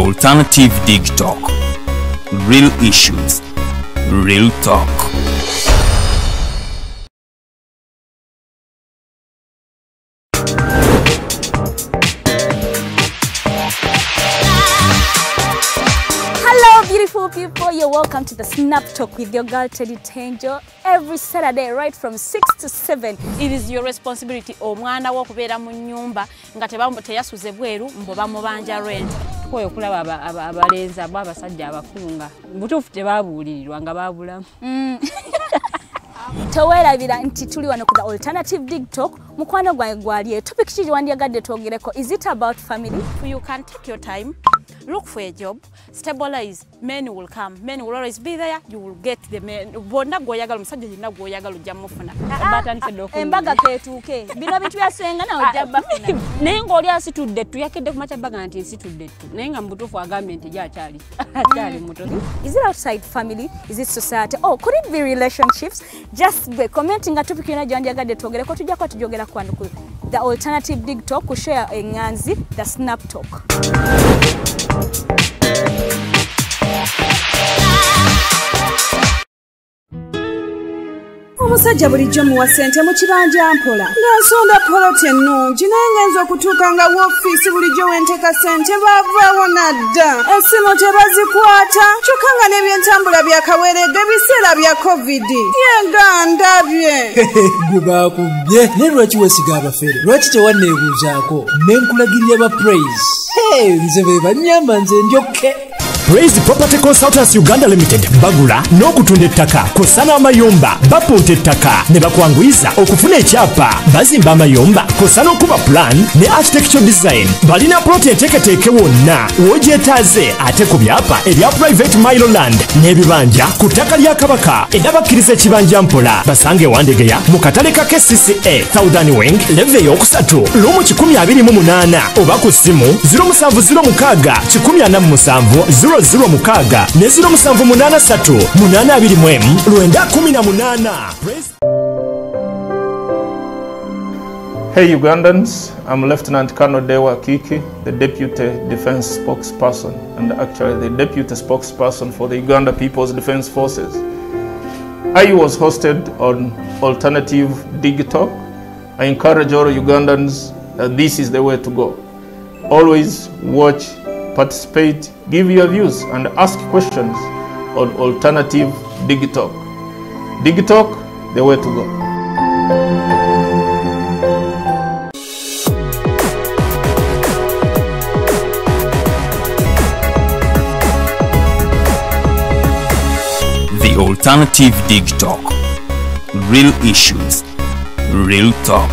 Alternative Dig Talk. Real issues, real talk. Hello beautiful people, you're welcome to the Snap Talk with your girl Teddy Tenjo every Saturday right from 6 to 7. It is your responsibility omwana wo kubeera mu nyumba nga teyasuze bweru mbo bamubanja rent. Koyo kulaba abalenzi abasajja abakunga butuufu tebabuulirirwa nga babulamu. Towerabira nti tuli wano ku the Alternative Dig Talk. Mukwano gwange gwali topic kiri wandyagadde twogereko. Is it about family? You can take your time, look for a job, stabilize, men will come, men will always be there, you will get the men. Bonna goyagala musajja yenna goyagala ojja mufuna. Embaga ketuuke. Bino bintu byasenga na ojja bafuna. Naye ng'oli asitudde tuyakedde ku makyabbaga nti nsitudde tu. Naye nga mutuufu agambye nti gy'akyali. Akyali muto. Is it outside family? Is it society? Oh, could it be relationships? Just be commenting a topic yona gyanjagadde twogereko tujja kwa tujogera kwano ku the Alternative Dig Talk ku share enganzi the Snap Talk. Omusajja bulijjo muwa ssente mu kibanja mpola ng'ensonda poloti ennungi naye ngenza okutuuka nga woofiisi bulijjo wenteeka ssente baavaawo nadda essimu tebazikwata kyokka nga n'ebyentambula byakaweerega ebiseera bya covid yegandabye gwe baakubye naye lwaki weesiga abafere lwaki tewanneebuuzaako ne nkulagirira ba praise nze be bannyamba nze ndyokke Praise Property Consultants Uganda Limited bagula n'okutunda ettaka kwosa n'amayumba bapunta ettaka ne bakwanguyiza okufuna ekyapa bazimba amayumba kwosa n'okuba plan ne architectural design balina ploti enteeketeeke wonna w'ogyetaaze ate ku byapa ebya private mile land n'ebibanja ku ttaka lya Kabaka edabakkiriza ekibanja mpola basange Wandegeya mu katale ka KCCA Southern Wing leve ey'okusatu lumu 128 oba ku ssimu 0706 147 06 ne 0783 823 Hey Ugandans, I'm Lieutenant Colonel Dewa Kiki, the Deputy Defense Spokesperson and actually the Deputy Spokesperson for the Uganda People's Defense Forces. I was hosted on Alternative Dig Talk. I encourage all Ugandans that this is the way to go. Always watch, participate, give your views and ask questions on Alternative Dig Talk. Dig Talk, the way to go. The Alternative Dig Talk. Real issues, real talk.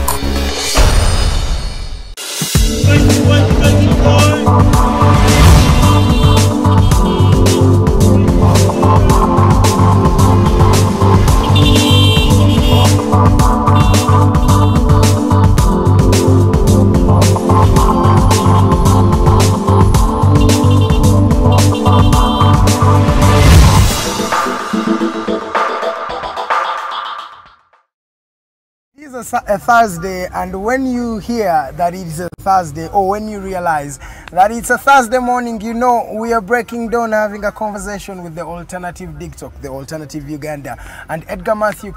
A Thursday, and when you hear that it is a Thursday, or when you realize that it's a Thursday morning, you know we are breaking down, having a conversation with the Alternative Dig Talk, the Alternative Uganda, and Edgar Matthew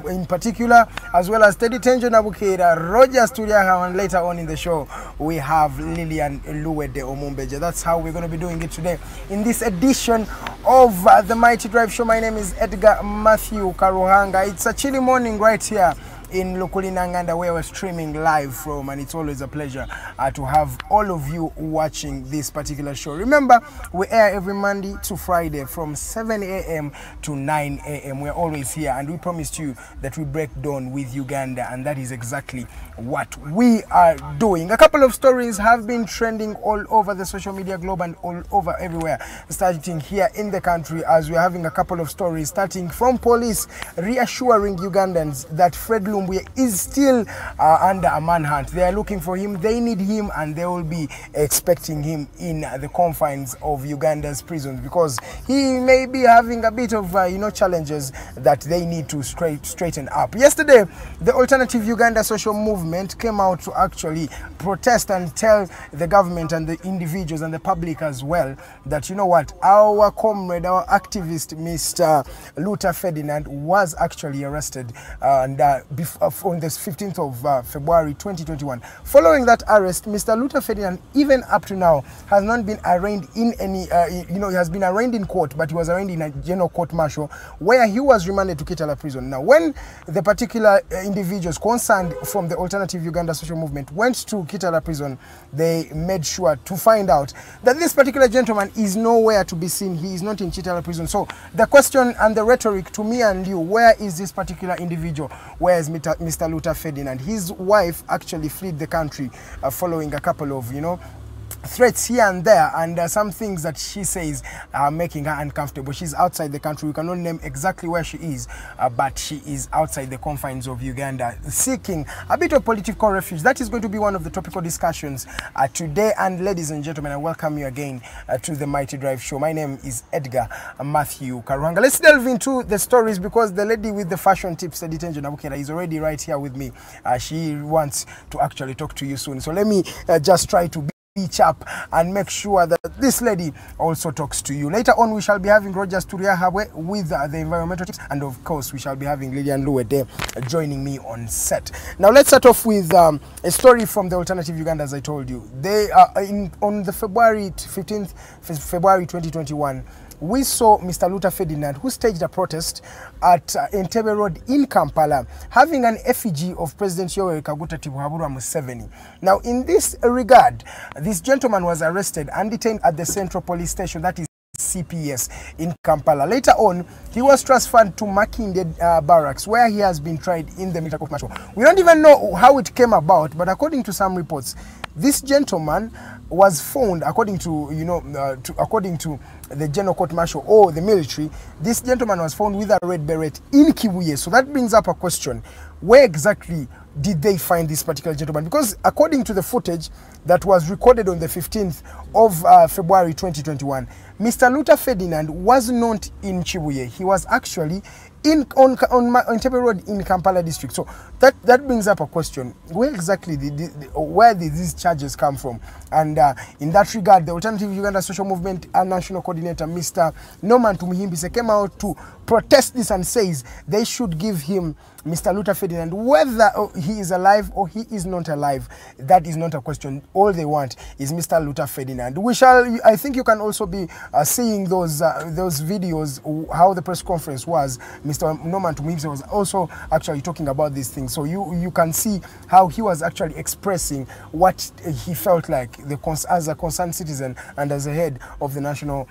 in particular, as well as Teddy Tenjo Nabukera, Roger Studiaha, and later on in the show we have Lillian Luwede Omumbeje. That's how we're going to be doing it today in this edition of the Mighty Drive Show. My name is Edgar Matthew Karuhanga. It's a chilly morning right here in Lukulinanganda, where we're streaming live from, and it's always a pleasure to have all of you watching this particular show. Remember, we air every Monday to Friday from 7 a.m. to 9 a.m. We're always here, and we promised you that we break down with Uganda, and that is exactly what we are doing. A couple of stories have been trending all over the social media globe and all over everywhere, starting here in the country, as we're having a couple of stories starting from police reassuring Ugandans that Fred Lumumba Lumbuye is still under a manhunt. They are looking for him, they need him, and they will be expecting him in the confines of Uganda's prisons because he may be having a bit of challenges that they need to straighten up. Yesterday, the Alternative Uganda social movement came out to actually protest and tell the government and the individuals and the public as well that, you know what, our comrade, our activist, Mr. Lutta Ferdinand, was actually arrested on the 15th of February 2021. Following that arrest, Mr. Lutta Ferdinand, even up to now, has not been arraigned in any, he has been arraigned in court, but he was arraigned in a general court martial where he was remanded to Kitala prison. Now, when the particular individuals concerned from the Alternative Uganda social movement went to Kitala prison, they made sure to find out that this particular gentleman is nowhere to be seen. He is not in Kitala prison. So the question and the rhetoric to me and you, where is this particular individual? Where is Mr. Lutta Ferdinand? His wife actually fled the country following a couple of, threats here and there, and some things that she says are making her uncomfortable. She's outside the country. We cannot name exactly where she is, but she is outside the confines of Uganda, seeking a bit of political refuge. That is going to be one of the topical discussions today. And ladies and gentlemen, I welcome you again to the Mighty Drive Show. My name is Edgar Matthew Karuhanga. Let's delve into the stories because the lady with the fashion tips, Editenjo Nabukera, is already right here with me. She wants to actually talk to you soon. So let me just try to each up and make sure that this lady also talks to you. Later on, we shall be having Rogers Turiahabwe with the environmental tips, and of course, we shall be having Lillian Luwede joining me on set. Now, let's start off with a story from the Alternative Uganda, as I told you. They are on the February 15th, February 2021. We saw Mr. Lutta Ferdinand, who staged a protest at Entebbe Road in Kampala, having an effigy of President Yoweri Kaguta Tibuhaburwa Museveni. Now, in this regard, this gentleman was arrested and detained at the Central Police Station, that is CPS, in Kampala. Later on, he was transferred to Makinde Barracks, where he has been tried in the military court martial. We don't even know how it came about, but according to some reports, this gentleman was found, according to according to the general court martial or the military, this gentleman was found with a red beret in Kibuye. So that brings up a question: where exactly did they find this particular gentleman? Because according to the footage that was recorded on the 15th of February 2021, Mr. Lutta Ferdinand was not in Kibuye. He was actually on Entebbe Road in Kampala district. So that brings up a question: where exactly where did these charges come from? And in that regard, the Alternative Uganda Social Movement National Coordinator, Mr. Norman Tumuhimbise, came out to protest this and says they should give him Mr. Lutta Ferdinand, whether he is alive or he is not alive. That is not a question. All they want is Mr. Lutta Ferdinand. I think you can also be seeing those videos, how the press conference was. Mr. Norman Tumuhimbise was also actually talking about these things. So you can see how he was actually expressing what he felt like as a concerned citizen and as a head of the national,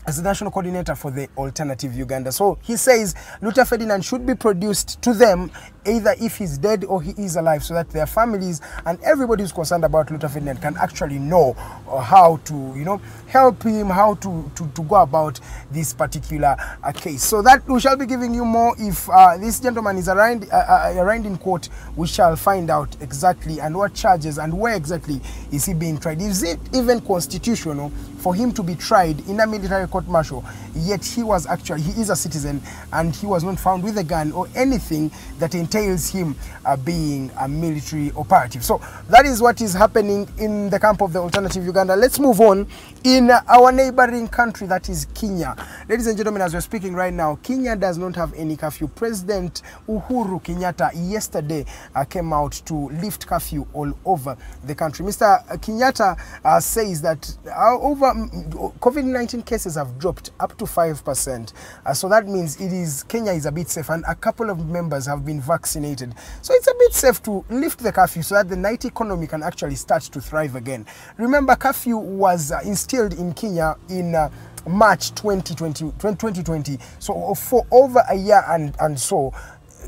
as the national coordinator for the Alternative Uganda. So he says Lutta Ferdinand should be produced to them, either if he's dead or he is alive, so that their families and everybody who's concerned about Lutta Ferdinand can actually know how to, help him, how to go about this particular case. So that we shall be giving you more. If this gentleman is arraigned in court, we shall find out exactly and what charges and where exactly is he being tried. Is it even constitutional for him to be tried in a military court martial, yet he is a citizen and he was not found with a gun or anything that entails him being a military operative? So that is what is happening in the camp of the Alternative Uganda. Let's move on. In our neighboring country, that is Kenya. Ladies and gentlemen, as we're speaking right now, Kenya does not have any curfew. President Uhuru Kenyatta yesterday came out to lift curfew all over the country. Mr. Kenyatta says that over COVID-19 cases have dropped up to 5%. So that means Kenya is a bit safe, and a couple of members have been vaccinated. So it's a bit safe to lift the curfew so that the night economy can actually start to thrive again. Remember, curfew was instilled in Kenya in March 2020. So for over a year and so,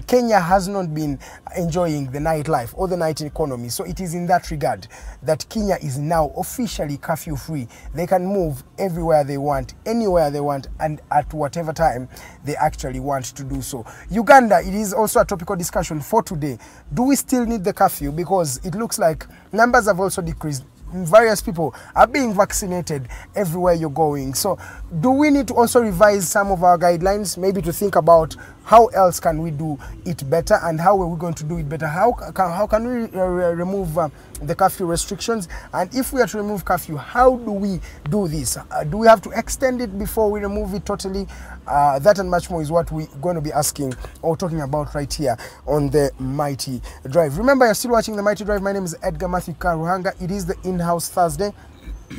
Kenya has not been enjoying the nightlife or the night economy. So it is in that regard that Kenya is now officially curfew free. They can move everywhere they want, anywhere they want, and at whatever time they actually want to do so. Uganda, it is also a topical discussion for today. Do we still need the curfew? Because it looks like numbers have also decreased. Various people are being vaccinated everywhere you're going. So do we need to also revise some of our guidelines, maybe to think about how else can we do it better, and how are we going to do it better? How can we remove the curfew restrictions? And if we are to remove curfew, how do we do this? Do we have to extend it before we remove it totally? That and much more is what we're going to be asking or talking about right here on the Mighty Drive. Remember, you're still watching the Mighty Drive. My name is Edgar Matthew Karuhanga. It is the in-house Thursday,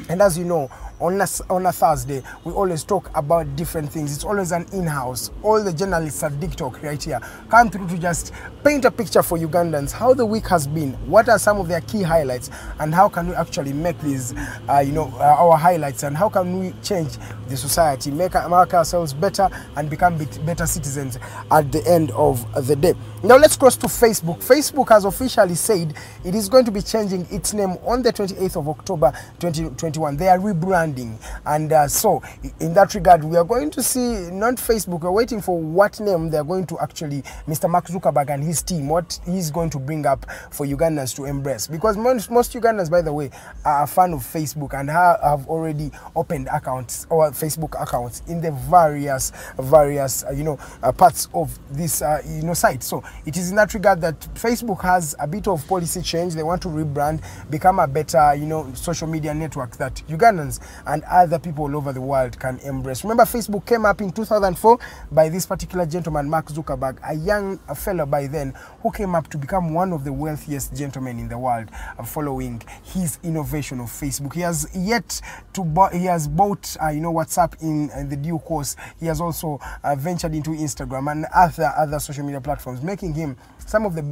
and as you know, on a Thursday, we always talk about different things. It's always an in-house. All the journalists at TikTok right here come through to just paint a picture for Ugandans, how the week has been, what are some of their key highlights, and how can we actually make these, our highlights, and how can we change the society, make ourselves better and become better citizens at the end of the day. Now let's cross to Facebook. Facebook has officially said it is going to be changing its name on the 28th of October 2021. They are rebranding. And so in that regard, we are going to see, not Facebook, we're waiting for what name they're going to actually, Mr. Mark Zuckerberg and his team, what he's going to bring up for Ugandans to embrace. Because most Ugandans, by the way, are a fan of Facebook and have already opened accounts or Facebook accounts in the various parts of this site. So it is in that regard that Facebook has a bit of policy change. They want to rebrand, become a better social media network that Ugandans and other people all over the world can embrace. Remember, Facebook came up in 2004 by this particular gentleman, Mark Zuckerberg, a young fellow by then who came up to become one of the wealthiest gentlemen in the world following his innovation of Facebook. He has bought WhatsApp in the due course. He has also ventured into Instagram and other social media platforms, making him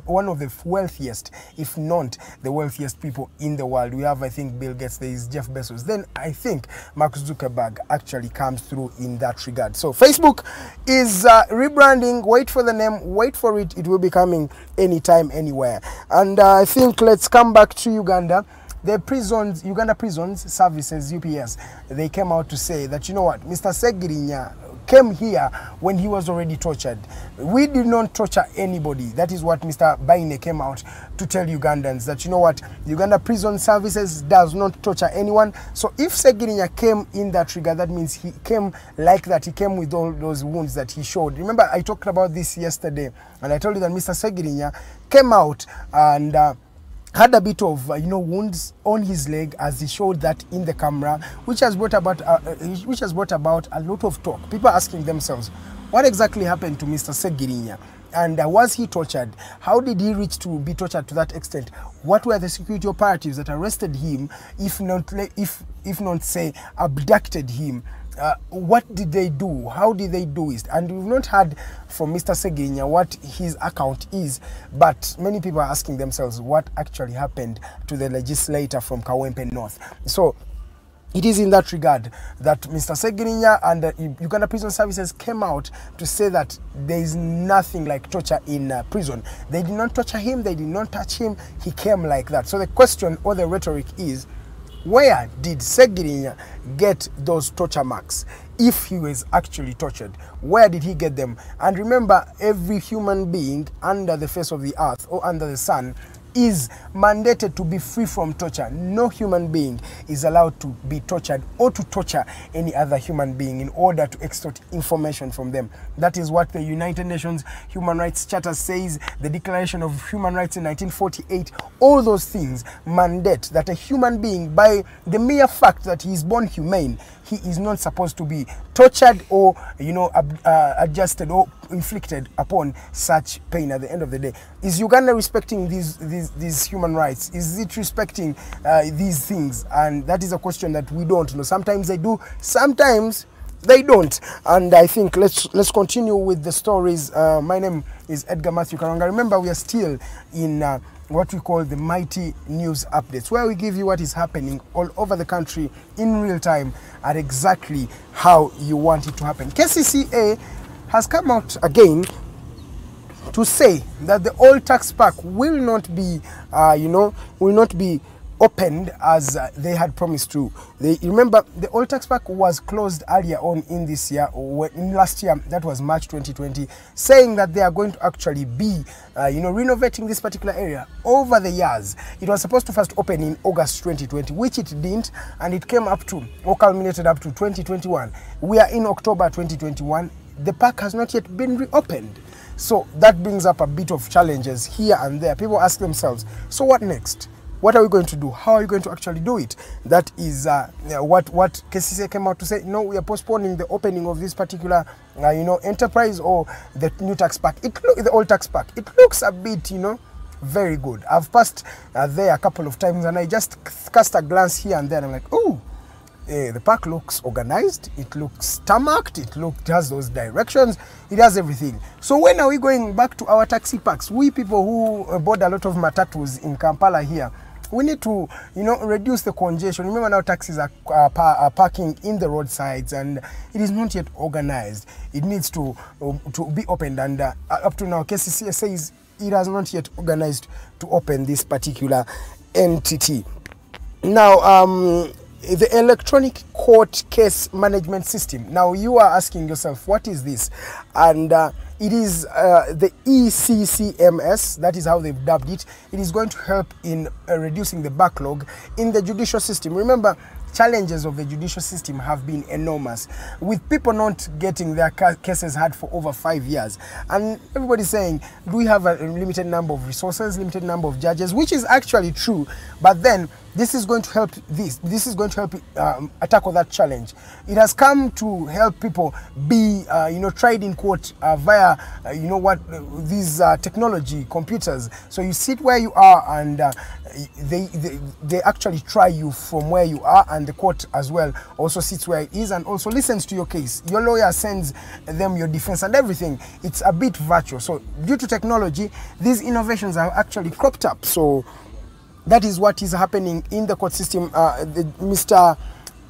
one of the wealthiest, if not the wealthiest people in the world. We have, I think, Bill Gates, there is Jeff Bezos. Then I think Mark Zuckerberg actually comes through in that regard. So Facebook is rebranding. Wait for the name, wait for it. It will be coming anytime, anywhere. And I think let's come back to Uganda. The prisons, Uganda Prisons Services, UPS, they came out to say that, you know what, Mr. Segirinya came here when he was already tortured. We did not torture anybody. That is what Mr. Baine came out to tell Ugandans, that, you know what, Uganda Prison Services does not torture anyone. So if Segirinya came in that regard, that means he came like that. He came with all those wounds that he showed. Remember, I talked about this yesterday, and I told you that Mr. Segirinya came out and had a bit of wounds on his leg, as he showed that in the camera, which has brought about a lot of talk. People asking themselves, what exactly happened to Mr. Segirinya? And was he tortured? How did he reach to be tortured to that extent? What were the security operatives that arrested him, if not say abducted him? What did they do? How did they do it? And we've not heard from Mr. Segirinya what his account is, but many people are asking themselves what actually happened to the legislator from Kawempe North. So it is in that regard that Mr. Segirinya and Uganda Prison Services came out to say that there is nothing like torture in prison. They did not torture him, they did not touch him, he came like that. So the question or the rhetoric is, where did Segirinya get those torture marks? If he was actually tortured, where did he get them? And remember, every human being under the face of the earth or under the sun is mandated to be free from torture. No human being is allowed to be tortured or to torture any other human being in order to extort information from them. That is what the United Nations Human Rights Charter says, the Declaration of Human Rights in 1948. All those things mandate that a human being, by the mere fact that he is born humane, he is not supposed to be tortured or adjusted or inflicted upon such pain at the end of the day. Is Uganda respecting these human rights? Is it respecting these things? And that is a question that we don't know. Sometimes they do, sometimes they don't. And I think let's continue with the stories. My name is Edgar Matthew Karanga. Remember, we are still in what we call the Mighty News Updates, where we give you what is happening all over the country in real time at exactly how you want it to happen. KCCA has come out again to say that the old tax pack will not be, will not be opened as they had promised to. They remember the old tax pack was closed earlier on in this year, or in last year, that was March 2020, saying that they are going to actually be, renovating this particular area over the years. It was supposed to first open in August 2020, which it didn't, and it came up to, or culminated up to 2021. We are in October 2021. The park has not yet been reopened. So that brings up a bit of challenges here and there. People ask themselves, so what next? What are we going to do? How are we going to actually do it? That is what KCCA came out to say. No, we are postponing the opening of this particular, enterprise or the new tax pack. The old tax pack. It looks a bit, very good. I've passed there a couple of times and I just cast a glance here and there and I'm like, oh, the park looks organized. It looks tarmacked. It has those directions. It has everything. So when are we going back to our taxi parks? We people who board a lot of matatus in Kampala here, we need to, reduce the congestion. Remember now taxis are parking in the roadsides and it is not yet organized. It needs to be opened, and up to now KCCA says it has not yet organized to open this particular entity. Now, the electronic court case management system. Now you are asking yourself, what is this? And it is the ECCMS, that is how they've dubbed it. It is going to help in reducing the backlog in the judicial system. Remember, challenges of the judicial system have been enormous, with people not getting their cases heard for over 5 years. And everybody's saying, do we have a limited number of resources, limited number of judges, which is actually true. But then this is going to help this is going to help tackle that challenge. It has come to help people be tried in court via these technology computers. So you sit where you are and they actually try you from where you are, and the court as well also sits where it is and also listens to your case. Your lawyer sends them your defense and everything. It's a bit virtual. So due to technology, these innovations have actually cropped up. So that is what is happening in the court system.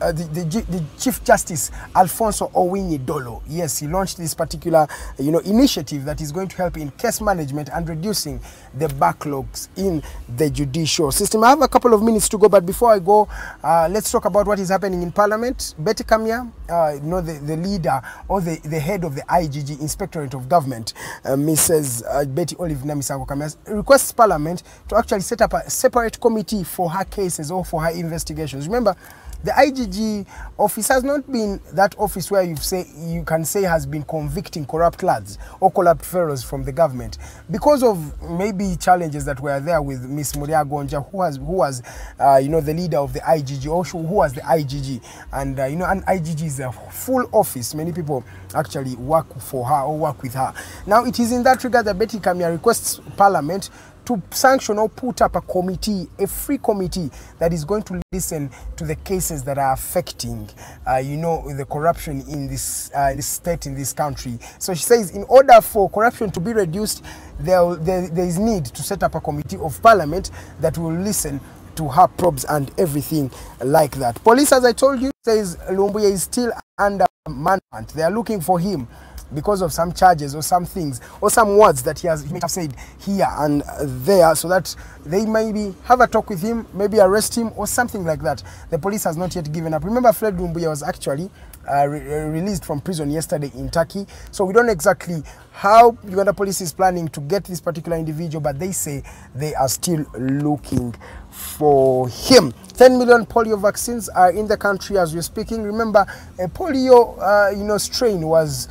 The Chief Justice Alfonso Owinyi Dolo, yes, he launched this particular initiative that is going to help in case management and reducing the backlogs in the judicial system. I have a couple of minutes to go, but before I go, let's talk about what is happening in Parliament. Betty Kamya, the leader or the head of the IGG, Inspectorate of Government, Mrs. Betty Olive Namisango Kamya, requests Parliament to actually set up a separate committee for her cases or for her investigations. Remember, the IGG office has not been that office where you can say has been convicting corrupt lads or corrupt fellows from the government, because of maybe challenges that were there with Miss Muria Gonja, who was the leader of the IGG, or who was the IGG, and an IGG is a full office. Many people actually work for her or work with her. Now it is in that regard that Betty Kamya requests Parliament to sanction or put up a committee, a free committee that is going to listen to the cases that are affecting, the corruption in this state, in this country. So she says, in order for corruption to be reduced, there is need to set up a committee of Parliament that will listen to her probes and everything like that. Police, as I told you, says Lumbuye is still under manhunt. They are looking for him because of some charges or some things or some words that he may have said here and there, so that they maybe have a talk with him, maybe arrest him or something like that. The police has not yet given up. Remember, Fred Lumbuye was actually released from prison yesterday in Turkey. So we don't know exactly how Uganda police is planning to get this particular individual, but they say they are still looking for him. 10 million polio vaccines are in the country as we're speaking. Remember, a polio strain was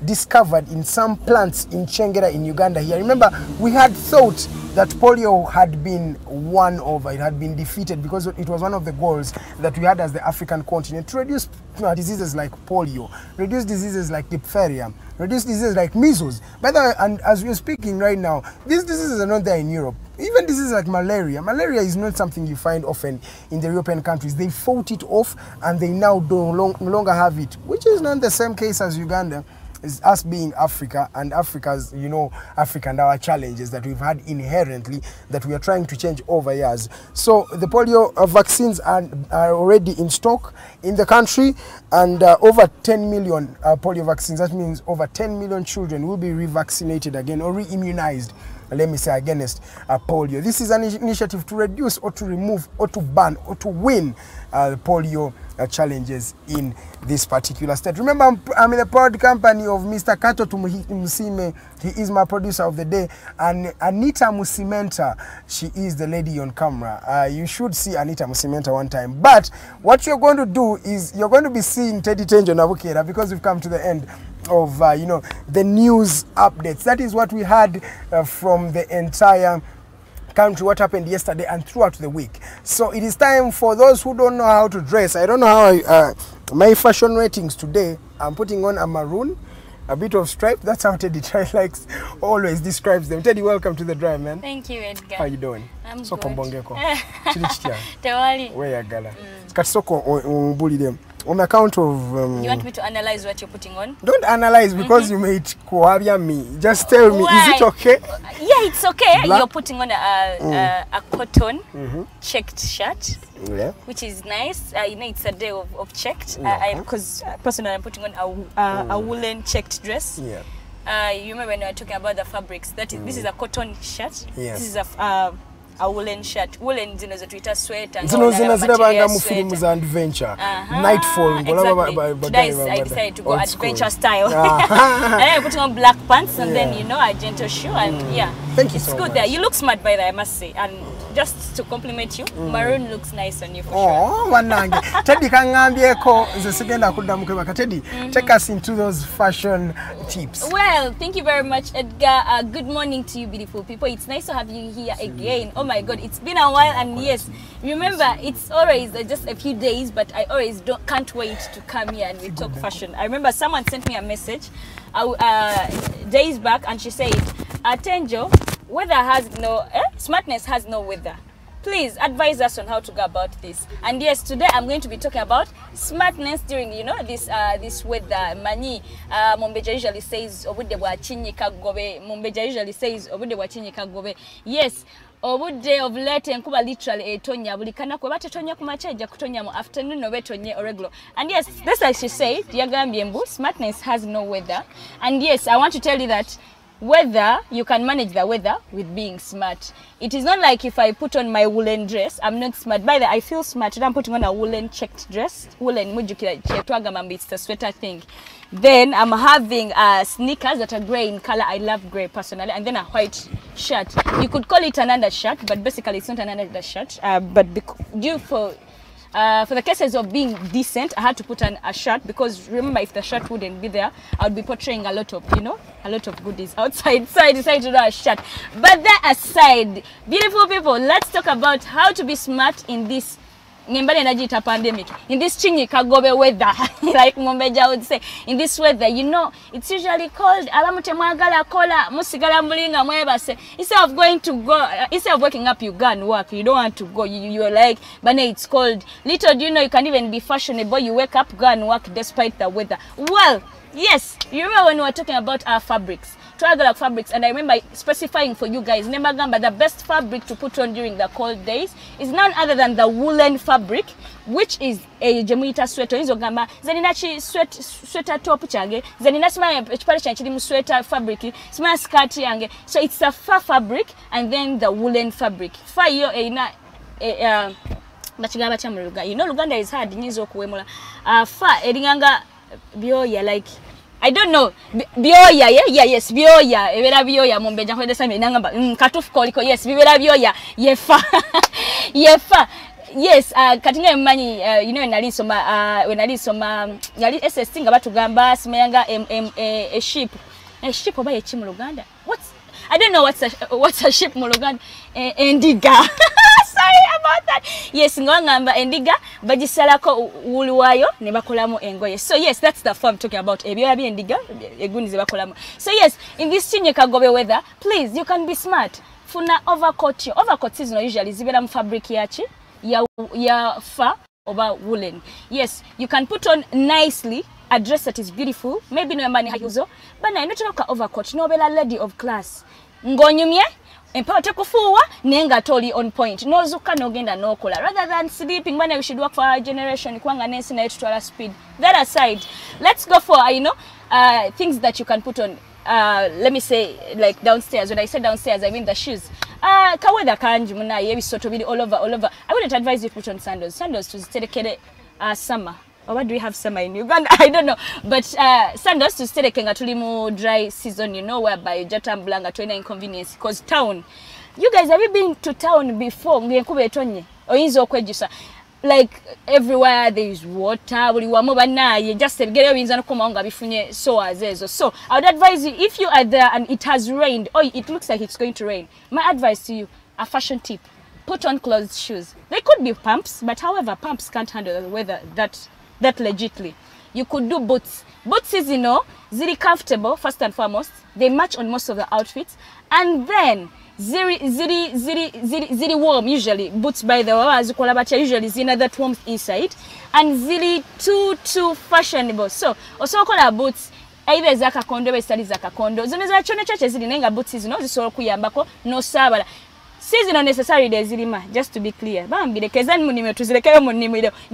discovered in some plants in Chengera in Uganda here. Remember, we had thought that polio had been won over, it had been defeated, because it was one of the goals that we had as the African continent, to reduce diseases like polio, reduce diseases like diphtheria, reduce diseases like measles. By the way, and as we're speaking right now, these diseases are not there in Europe. Even diseases like malaria. Malaria is not something you find often in the European countries. They fought it off and they now no longer have it, which is not the same case as Uganda. is us being Africa and Africa's, you know, Africa and our challenges that we've had inherently that we are trying to change over years. So the polio vaccines are already in stock in the country, and over 10 million polio vaccines. That means over 10 million children will be revaccinated again or re-immunized, let me say, against polio. This is an initiative to reduce or to remove or to ban or to win the polio challenges in this particular state. Remember, I'm in the proud company of Mr. Kato Musime. He is my producer of the day, and Anita Musimenta, she is the lady on camera. You should see Anita Musimenta one time. But what you're going to do is you're going to be seeing Teddy Tenjo Nabukera, because we've come to the end of you know, the news updates. That is what we had from the entire country, what happened yesterday and throughout the week. So it is time for those who don't know how to dress. I don't know how my fashion ratings today. I'm putting on a maroon, a bit of stripe. That's how Teddy likes always describes them. Teddy, welcome to the drive, man. Thank you, Edgar. How you doing? I'm so good. Tewali. Where you gala? Katisoko umbulire. On account of you want me to analyze what you're putting on? Don't analyze because you made kuhabia me. Just tell me, is it okay? Yeah, it's okay. Black? You're putting on a cotton checked shirt, which is nice. You know, it's a day of checked. Because personally, I'm putting on a woolen checked dress. Yeah. You remember when we were talking about the fabrics? That is, this is a cotton shirt. Yes. This is a woolen shirt. Woolen zino zetuita sweater. Zino mu films and adventure. Nightfall. Exactly. Today I decided to go adventure style. And I'm putting on black pants and then, you know, a gentle shoe, and yeah. Thank you it's so good much. there. You look smart by that, I must say. And just to compliment you, maroon looks nice on you for sure. Oh, wanange. Teddy kangambieko nze sigenda kuddamuke baka. Teddy, take us into those fashion tips. Well, thank you very much, Edgar. Good morning to you, beautiful people. It's nice to have you here again. Oh my God, it's been a while, and yes, remember, it's always just a few days, but I always can't wait to come here and we talk fashion. I remember someone sent me a message days back, and she said, Tenjo, weather has no, smartness has no weather. Please advise us on how to go about this. And yes, today I'm going to be talking about smartness during, you know, this weather. Mani Mombeja usually says obude bwa chinyi kagobe. Mombeja usually says obude bwa chinyi kagobe. Yes, obude of late enkuba literally etonya bulikana kwe batetonya kumacha ejja kutonya mu afternoon no betonye oreglo. And yes, that's like she said, yagambye mbu smartness has no weather. And yes, I want to tell you that weather, you can manage the weather with being smart. It is not like if I put on my woolen dress, I'm not smart. By the way, I feel smart. I'm putting on a woolen checked dress. Woolen, it's the sweater thing. Then I'm having sneakers that are grey in color. I love grey personally. And then a white shirt. You could call it an undershirt, but basically it's not an undershirt. But due for the cases of being decent, I had to put on a shirt, because remember, if the shirt wouldn't be there, I would be portraying a lot of, you know, a lot of goodies outside. So I decided to do a shirt. But that aside, beautiful people, let's talk about how to be smart in this pandemic, in this chinyi kagobe weather, like Mombeja would say. In this weather, you know, it's usually called instead of going to go, instead of waking up, you go and work. You don't want to go. You're like, but it's cold. Little do you know, you can even be fashionable. You wake up, go and work despite the weather. Well, yes, you remember when we were talking about our fabrics, triangular fabrics, and I remember specifying for you guys, but the best fabric to put on during the cold days is none other than the woolen fabric, which is a jemuita sweater. Izo gamba zaninachi sweater top change, zaninasima chipale chanchili sweater fabric, sima skirt yange. So it's a fur fabric and then the woolen fabric. Fur yo ina bachigaba chamuluga. You know Luganda is hard nyizo kuwemula. Fur eringanga bioya, like I don't know. Bioya, yes, bioya. Evera bioya, Mombeja kwede sami nangamba. Katufu koliko, yes, bibera bioya. Yefa. Yefa. Yes, katinga mmanyi, you know, when yali SS thing about gamba simayanga a sheep. A sheep oba yechi mu Luganda. I don't know what's a sheep mu Luganda. Endiga. Sorry about that. Yes, ngamba endiga bagisalako wuluwayo ne bakolamo engoye. So yes, that's the form talking about. Ebyo abi endiga eguni ze bakolamo. So yes, in this chinye kagobe weather, please, you can be smart. Funa overcoat. Overcoat is usually zibera mu fabric yachi ya fur over woolen. Yes, you can put on nicely a dress that is beautiful, maybe no mbani hajuzo, but na inotoka overcoat, no bela lady of class. Ngonyumye, empower tekufuwa, nenga toli on point. No zuka no genda no kola. Rather than sleeping, when we should work for our generation, kwanga nesi na yetu speed. That aside, let's go for, things that you can put on, let me say, like downstairs. When I say downstairs, I mean the shoes. Kaweda kanji muna yebi soto bidi all over. I wouldn't advise you to put on sandals. Sandals to stay summer. Or what do we have summer in Uganda? I don't know. But sandals to stay tulimu dry season, whereby jatamblanga to any inconvenience. Because town, you guys, have you been to town before? Like everywhere there is water, just so I would advise you, if you are there and it has rained or it looks like it's going to rain, my advice to you, a fashion tip, put on closed shoes. They could be pumps, but however, pumps can't handle the weather that legitly. You could do boots. Boots is, really comfortable, first and foremost. They match on most of the outfits. And then, ziri warm, usually. Boots, by the way, usually zina that warms inside. And ziri too fashionable. So, also call boots, either zaka kondo, or study zaka kondo. Zoneza chone chache ziri nenga boots is, zisoro kuyambako, no sabala. Season not necessary there zilima, just to be clear. You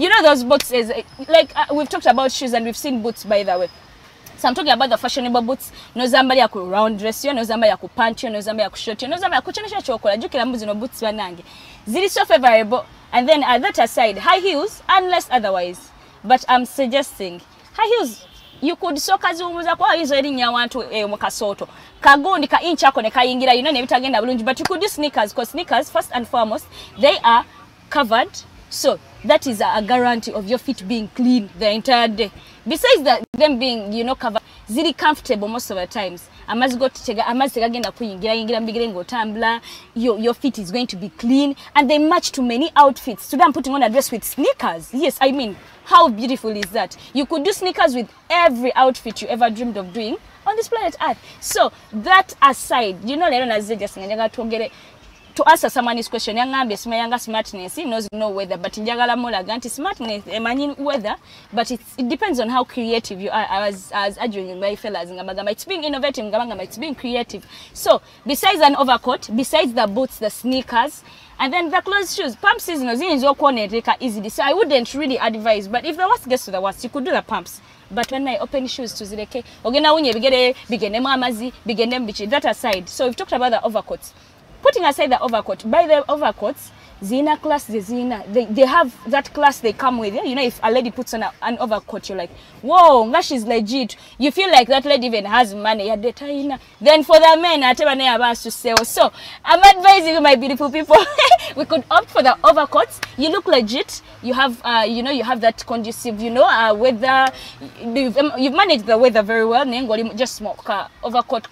know those boots is like we've talked about shoes and we've seen boots by the way. So I'm talking about the fashionable boots. No zamba ya ku round dress yo, no zamba ya ku pant yo, no zamba ya ku short yo, no zamba ya ku chenesha chokola. Jukira mbuzi no boots banange. Zili so favorable. And then at that aside, high heels unless otherwise. But I'm suggesting high heels. You could so kazumuza kwa hizo elinya wantu mukasoto. Kagundi ka inch ako ne kayingira nebitagenda bulungi, but you could do sneakers because sneakers first and foremost they are covered, so that is a guarantee of your feet being clean the entire day. Besides that, them being covered, zili comfortable most of the times. Your feet is going to be clean and they match to many outfits. Today I'm putting on a dress with sneakers. Yes, I mean, how beautiful is that? You could do sneakers with every outfit you ever dreamed of doing on this planet Earth. So that aside, to answer someone's question, yanga smartness, he knows no weather, but njagala mola ganti smartness, weather, but it depends on how creative you are. I was arguing my fellas, it's being innovative, it's being creative. So besides an overcoat, besides the boots, the sneakers, and then the closed shoes, pumps is easily. So I wouldn't really advise, but if the worst gets to the worst, you could do the pumps. But when I open shoes to zileke, that aside. So we've talked about the overcoats. Putting aside the overcoat, by the overcoats, zina class, they have that class they come with. If a lady puts on an overcoat, you're like, whoa, that she's legit. You feel like that lady even has money. Then for the men, to sell. So I'm advising you, my beautiful people, we could opt for the overcoats. You look legit. You have, you have that conducive, weather. You've managed the weather very well. Just smoke overcoat.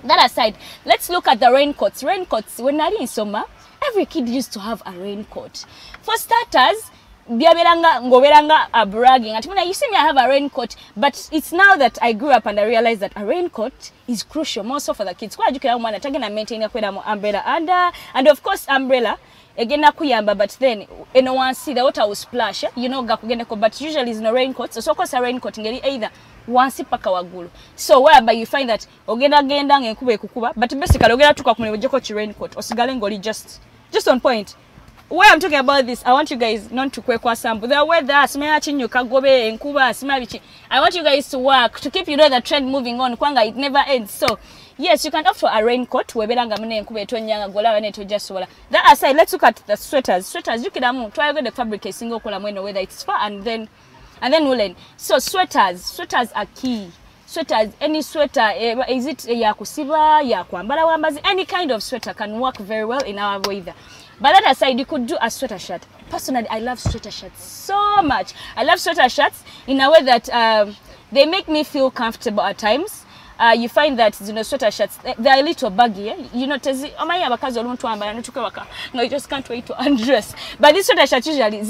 That aside, let's look at the raincoats. Raincoats, when I in summer, every kid used to have a raincoat. For starters, ngoberanga are bragging. You see me, I have a raincoat, but it's now that I grew up and I realized that a raincoat is crucial, more so for the kids. And of course, umbrella. Again, but then one see the water will splash. But usually it's no raincoat. So of course a raincoat either wansi paka wagulu. So whereby you find that ogenda ngekube kukuba, but basically ogenda tuka kumulejeko chi raincoat osigale ngoli just on point. Why I'm talking about this, I want you guys not to kwekwa sample. The weather asmaya chinyuka gobe enkuba asmabichi. I want you guys to work to keep the trend moving on. Kwanga it never ends. So yes, you can opt for a raincoat. That aside, let's look at the sweaters. Sweaters, you can try to get the fabric a single color whether it's fur and then woolen. So sweaters are key. Sweaters, any sweater, is it yakusiba, yakwambala wambazi, any kind of sweater can work very well in our weather. But that aside, you could do a sweater shirt. Personally, I love sweater shirts so much. I love sweater shirts in a way that they make me feel comfortable at times. You find that sweater shirts, they're a little baggy. You just can't wait to undress. But these sweater shirts usually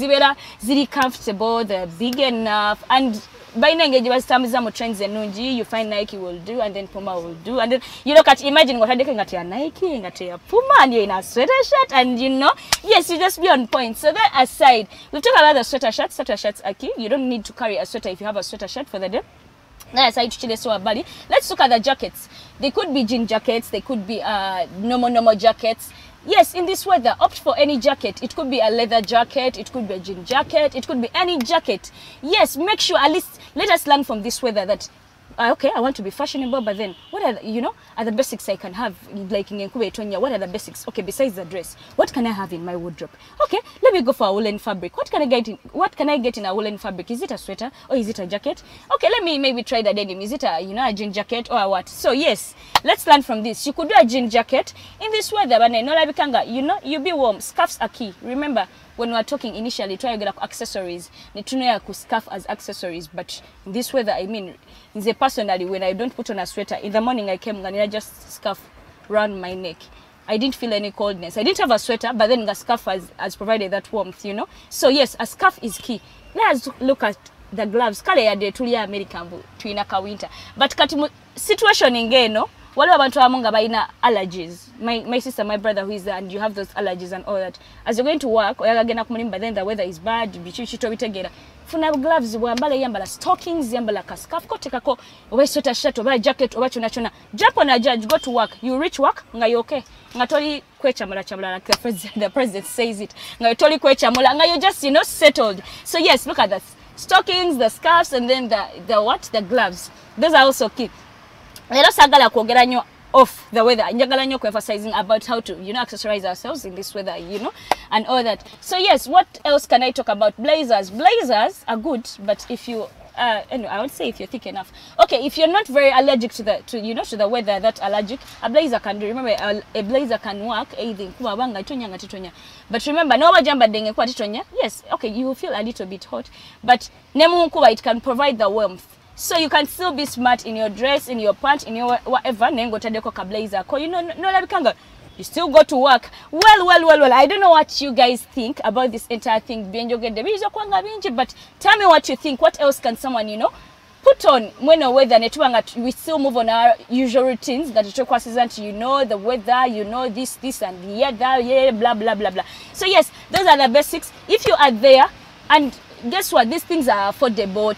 really comfortable, they're big enough, and by now engage was some trends and nunji, you find Nike will do, and then Puma will do, and then you look at imagine what I'm looking at your Nike and at your Puma, and you're in a sweater shirt, and you know, yes, you just be on point. So that aside, we've talked about the sweater shirts. Sweater shirts are key. You don't need to carry a sweater if you have a sweater shirt for the day. Let's look at the jackets. They could be jean jackets, they could be normal jackets. Yes, in this weather, opt for any jacket. It could be a leather jacket, it could be a jean jacket, it could be any jacket. Yes, make sure at least let us learn from this weather that okay, I want to be fashionable, but then what are the, you know, are the basics I can have, like in Tonya, what are the basics? Okay, besides the dress, what can I have in my wardrobe? Okay, let me go for a woolen fabric. What can I get in a woolen fabric? Is it a sweater or is it a jacket? Okay, let me maybe try the denim. Is it a, you know, a jean jacket or what? So yes, let's learn from this. You could do a jean jacket in this weather, but you know, you be warm. Scarves are key. Remember, when we were talking initially, try to get accessories. Scarf as accessories, but in this weather, I mean, personally, when I don't put on a sweater, in the morning I came and I just scarf around my neck. I didn't feel any coldness. I didn't have a sweater, but then the scarf has provided that warmth, you know. So yes, a scarf is key. Let's look at the gloves. Kale ya de tulia American tuinaka winter. But kati situation ingeno, wale abantu amunga baina allergies. My sister, my brother who is there, and you have those allergies and all that. As you're going to work, but then the weather is bad, funa gloves wambala yambala stockings yambala ka scarf ko tekako oba sweater shirt oba jacket oba chona jump on a judge, go to work, you reach work nga you okay nga toli kwechamula like the president says it nga toli kwechamula nga you just, you know, settled. So yes, look at that, stockings, the scarves, and then the gloves. Those are also key. Let us agala kwogera nyo off the weather. Njagala nyo emphasizing about how to, you know, accessorize ourselves in this weather, you know, and all that. So yes, what else can I talk about? Blazers. Blazers are good, but if you anyway, I would say if you're thick enough. Okay, if you're not very allergic to the weather that allergic, a blazer can do. Remember, a blazer can work either. But remember, no jamba denge kwa titonya. Yes, okay, you will feel a little bit hot, but nemu kuba, it can provide the warmth. So you can still be smart in your dress, in your pants, in your whatever. Nengo tadeko ka blazer. You know, no labikanga. You still go to work. Well. I don't know what you guys think about this entire thing. But tell me what you think. What else can someone, you know, put on when the weather? We still move on our usual routines. You know the weather. You know this and yeah, blah blah blah blah. So yes, those are the basics. If you are there and guess what? These things are affordable.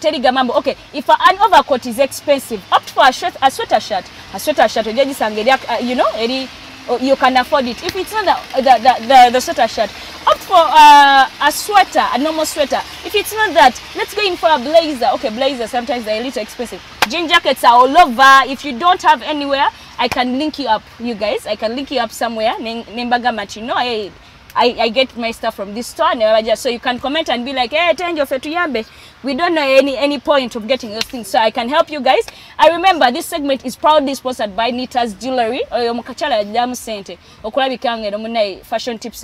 Okay, if an overcoat is expensive, opt for a sweater shirt. A sweater shirt, you know, you can afford it. If it's not the sweater shirt, opt for a sweater, a normal sweater. If it's not that, let's go in for a blazer. Okay, blazer, sometimes they're a little expensive. Jean jackets are all over. If you don't have anywhere, I can link you up, you guys. I can link you up somewhere. I get my stuff from this store, so you can comment and be like, hey, we don't know any point of getting those things, so I can help you guys. I remember this segment is proudly sponsored by Nita's Jewelry. Fashion tips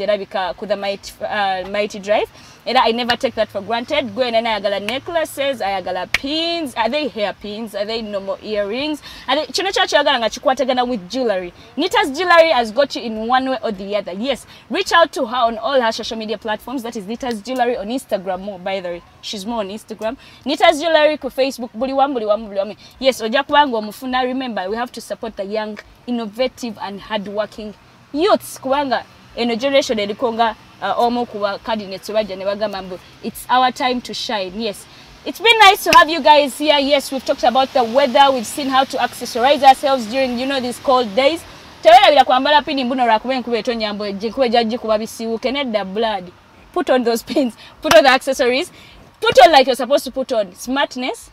Mighty Drive. I never take that for granted. Go and I got necklaces, I got pins. Are they hair pins? Are they normal earrings? Are they with jewelry? Nita's Jewelry has got you in one way or the other. Yes, reach out to her on all her social media platforms. That is Nita's Jewelry on Instagram more, by the way. She's more on Instagram. Nita's Jewelry ku Facebook. Yes, remember, we have to support the young, innovative and hardworking youths. In a generation it's our time to shine. Yes, it's been nice to have you guys here. Yes, we've talked about the weather. We've seen how to accessorize ourselves during, you know, these cold days. Put on those pins, put on the accessories, put on like you're supposed to put on. Smartness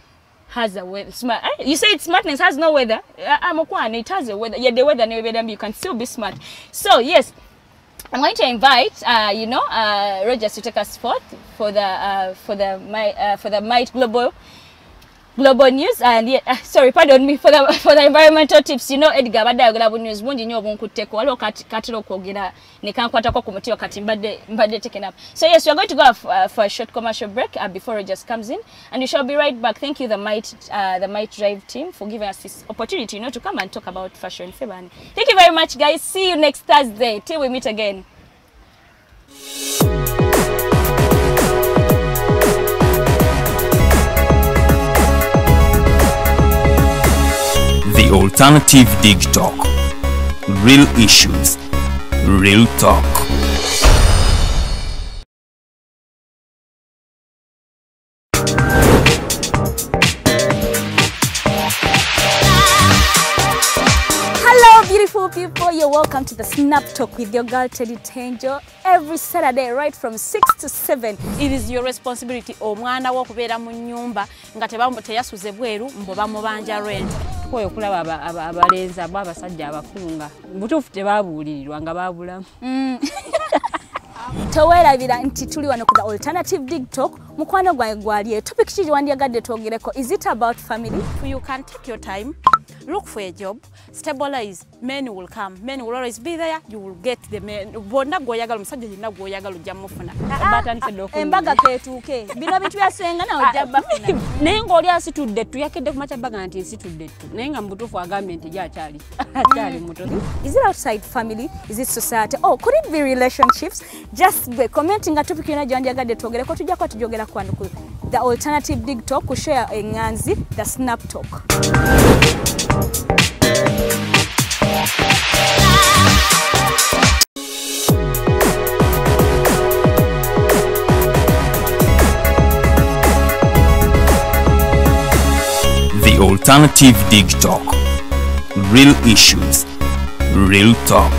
has a weather. You say it's smartness has no weather. It has a weather. Yeah, the weather you can still be smart. So yes, I'm going to invite Rogers to take us forth for the Might Global News, and sorry, pardon me, for the environmental tips. You know, Edgar Bada Global News bunji nyo bunkuteko walo katiro kwogera nikankwata kwa kumutiwa kati mbade taken up. So yes, we are going to go for a short commercial break before Rogers comes in, and we shall be right back. Thank you, the Might Drive team, for giving us this opportunity, you know, to come and talk about fashion. Thank you very much, guys. See you next Thursday till we meet again. Alternative Dig Talk. Real issues, real talk. Hello beautiful people, you're welcome to the Snap Talk with your girl Teddy Tenjo every Saturday right from 6 to 7. It is your responsibility omwana wo kubeera mu nyumba nga teyasuze bweru mbo bamubanja rent. Koyo kulaba abalenzi abasajja abakunga butuufu tebabuulirirwa nga babulamu. Towerabira nti tuli wano ku the Alternative Dig Talk. Mukwano gwange gwali topic kiri wandyagadde twogereko. Is it about family? You can take your time, look for a job, stabilize, men will come, men will always be there, you will get the men. Bonna goyagala musajja yenna goyagala ojja mufuna. Embaga ketuuke. Bino bintu byasenga na ojja bafuna. Naye ng'oli asitudde ttu yakedde ku macabaga nti nsitudde ttu. Naye nga mubutuufu agambye nti gy'akyali muto. Is it outside family? Is it society? Oh, could it be relationships? Just be commenting a topic yona gyandyagadde twogereko tujja kwa tujogera kwano ku the Alternative Dig Talk ku share enganzi the Snap Talk. The Alternative Dig Talk. Real issues, real talk.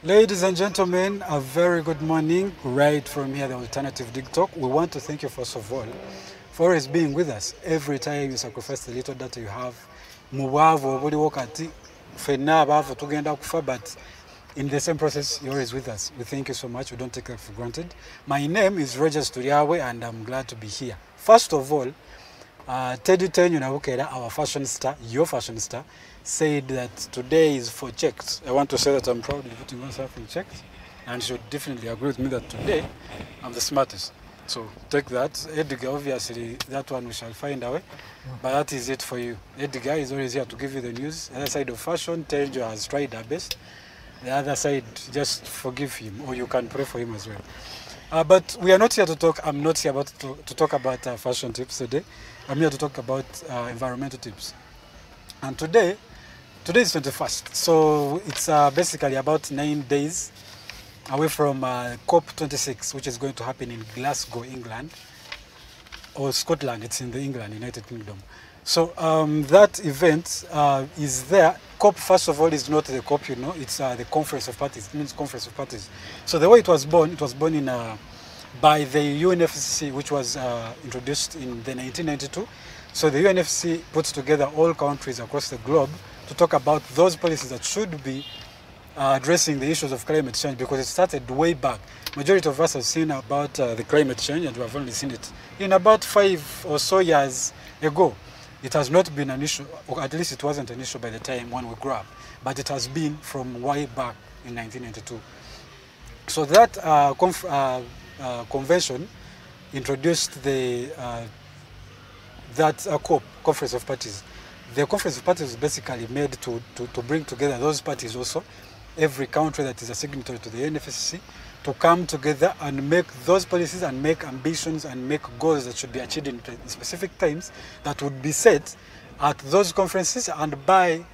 Ladies and gentlemen, a very good morning right from here, the Alternative Dig Talk. We want to thank you first of all for always being with us every time you sacrifice the little that you have. But in the same process, you're always with us. We thank you so much. We don't take that for granted. My name is Rogers Turiawe and I'm glad to be here. First of all, Teddy Tenjo, our fashion star, your fashion star, said that today is for checks. I want to say that I'm proud of putting myself in checks, and you should definitely agree with me that today I'm the smartest. So take that. Edgar, obviously, that one we shall find a way, but that is it for you. Edgar is always here to give you the news. The other side of fashion, Tenjo has tried her best. The other side, just forgive him, or you can pray for him as well. But we are not here to talk. I'm not here to talk about fashion tips today. I'm here to talk about environmental tips. And today is 21st, so it's basically about 9 days away from COP26, which is going to happen in Glasgow, England, or Scotland. It's in the England, United Kingdom. So that event is there. COP, first of all, is not the COP, you know, it's the Conference of Parties. It means Conference of Parties. So the way it was born in by the UNFCCC, which was introduced in the 1992. So the UNFCCC puts together all countries across the globe to talk about those policies that should be addressing the issues of climate change, because it started way back. Majority of us have seen about the climate change, and we have only seen it in about 5 or so years ago. It has not been an issue, or at least it wasn't an issue by the time when we grew up, but it has been from way back in 1992. So that convention introduced the COP, Conference of Parties. The Conference of Parties is basically made to bring together those parties also, every country that is a signatory to the UNFCCC, to come together and make those policies and make ambitions and make goals that should be achieved in specific times that would be set at those conferences and by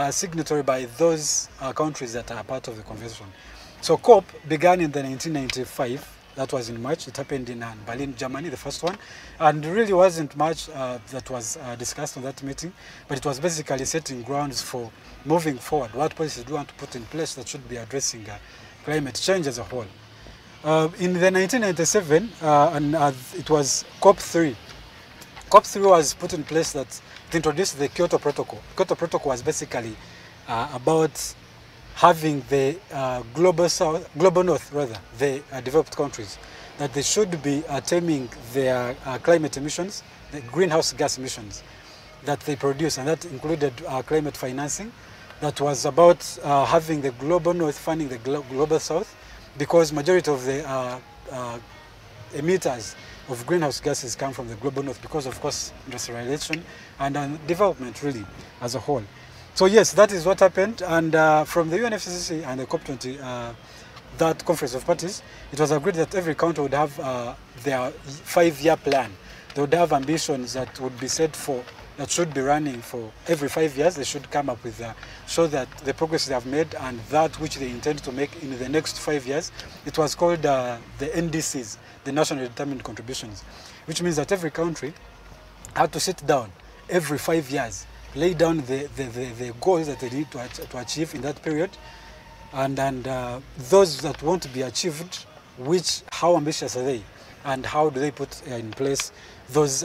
signatory by those countries that are part of the convention. So COP began in the 1995. That was in March. It happened in Berlin, Germany, the first one. And really wasn't much that was discussed on that meeting, but it was basically setting grounds for moving forward. What policies do we want to put in place that should be addressing climate change as a whole? In the 1997, it was COP3. COP3 was put in place that it introduced the Kyoto Protocol. Kyoto Protocol was basically about having the global north, the developed countries, that they should be taming their climate emissions, the greenhouse gas emissions. that they produce, and that included climate financing, that was about having the global north funding the global south, because majority of the emitters of greenhouse gases come from the global north because of course industrialization and development really as a whole. So yes, that is what happened, and from the UNFCCC and the COP20, that conference of parties, it was agreed that every country would have their 5-year plan. They would have ambitions that would be set for, that should be running for every 5 years. They should come up with, show that the progress they have made and that which they intend to make in the next 5 years. It was called the NDCs, the National Determined Contributions, which means that every country had to sit down every 5 years, lay down the goals that they need to achieve in that period, and those that want to be achieved, how ambitious are they, and how do they put in place those,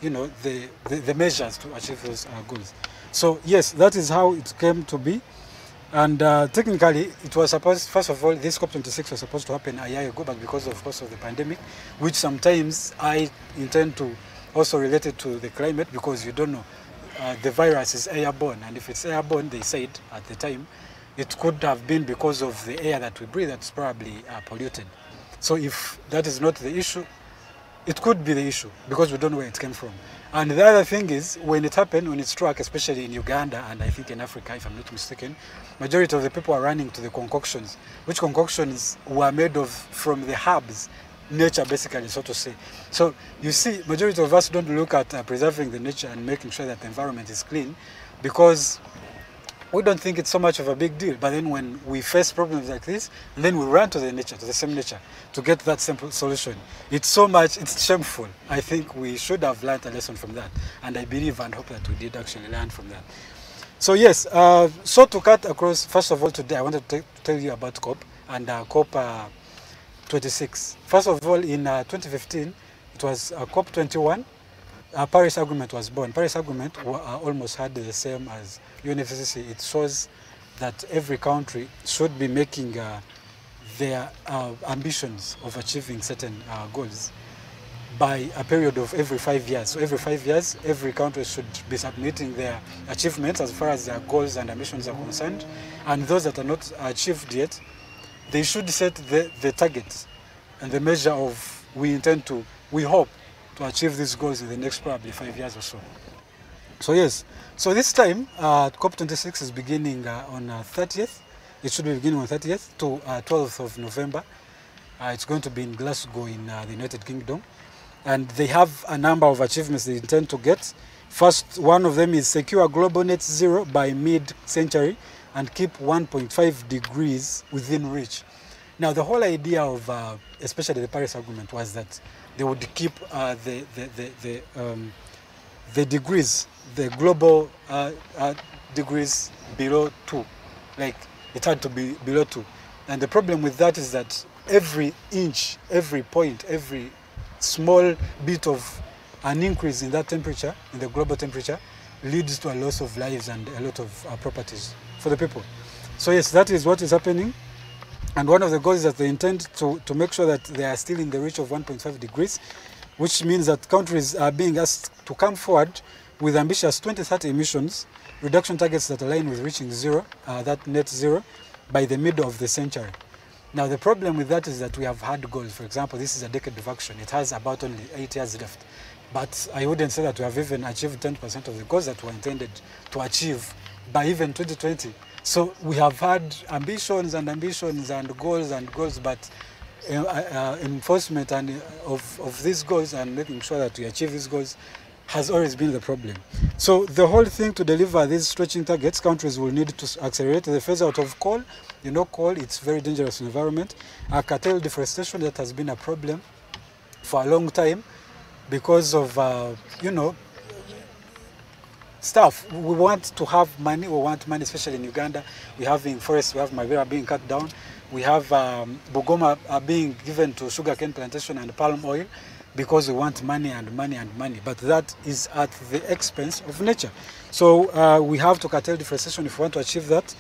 you know, the measures to achieve those goals. So yes, that is how it came to be. And technically, it was supposed, first of all, this COP26 was supposed to happen a year ago, but because of course of the pandemic, which sometimes I intend to also relate it to the climate, because you don't know, the virus is airborne, and if it's airborne, they said at the time, it could have been because of the air that we breathe that's probably polluted. So if that is not the issue, it could be the issue, because we don't know where it came from. And the other thing is, when it happened, when it struck, especially in Uganda, and I think in Africa, if I'm not mistaken, majority of the people are running to the concoctions, which concoctions were made of, from the herbs, nature basically, so to say. So you see, majority of us don't look at preserving the nature and making sure that the environment is clean, because we don't think it's so much of a big deal. But then when we face problems like this, then we run to the nature, to the same nature, to get that simple solution. It's so much, it's shameful. I think we should have learned a lesson from that. And I believe and hope that we did actually learn from that. So yes, so to cut across, first of all today, I wanted to tell you about COP and COP 26. First of all, in 2015, it was COP 21. Paris Agreement was born. Paris Agreement almost had the same as UNFCCC. It shows that every country should be making their ambitions of achieving certain goals by a period of every 5 years. So every 5 years, every country should be submitting their achievements as far as their goals and ambitions are concerned. And those that are not achieved yet, they should set the targets and the measure of we hope to achieve these goals in the next probably 5 years or so. So yes, so this time COP26 is beginning on 30th. It should be beginning on 30th to 12th of November. It's going to be in Glasgow in the United Kingdom. And they have a number of achievements they intend to get. First, one of them is secure global net zero by mid-century and keep 1.5 degrees within reach. Now, the whole idea of, especially the Paris Agreement, was that they would keep the degrees, the global degrees below 2. Like, it had to be below 2. And the problem with that is that every inch, every point, every small bit of an increase in that temperature, in the global temperature, leads to a loss of lives and a lot of properties for the people. So yes, that is what is happening. And one of the goals is that they intend to make sure that they are still in the reach of 1.5 degrees, which means that countries are being asked to come forward with ambitious 2030 emissions reduction targets that align with reaching zero, that net zero, by the middle of the century. Now, the problem with that is that we have had goals. For example, this is a decade of action. It has about only 8 years left. But I wouldn't say that we have even achieved 10% of the goals that were intended to achieve by even 2020. So we have had ambitions and ambitions and goals, but enforcement of these goals and making sure that we achieve these goals has always been the problem. So the whole thing to deliver these stretching targets, countries will need to accelerate the phase out of coal. You know, coal, it's very dangerous in the environment. Curtail deforestation, that has been a problem for a long time because of, you know, stuff. We want to have money, especially in Uganda. We have in forests, we have Mavera being cut down. We have Bugoma being given to sugarcane plantation and palm oil because we want money and money and money. But that is at the expense of nature. So we have to curtail deforestation if we want to achieve that.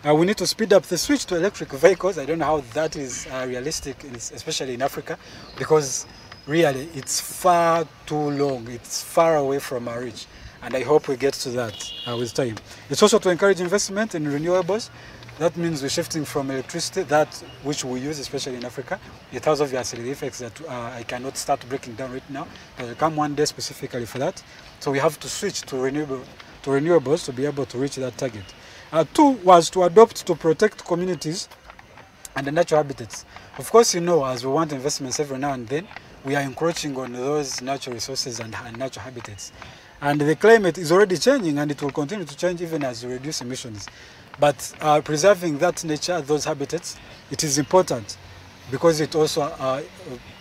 We need to speed up the switch to electric vehicles. I don't know how that is realistic, especially in Africa, because really it's far too long. It's far away from our reach. And I hope we get to that with time. It's also to encourage investment in renewables. That means we're shifting from electricity, that which we use, especially in Africa. It has obviously the effects that I cannot start breaking down right now. There will come one day specifically for that. So we have to switch to renewables to be able to reach that target. 2 was to adopt to protect communities and the natural habitats. Of course, you know, as we want investments every now and then, we are encroaching on those natural resources and natural habitats. And the climate is already changing, and it will continue to change even as we reduce emissions. But preserving that nature, those habitats, it is important because it also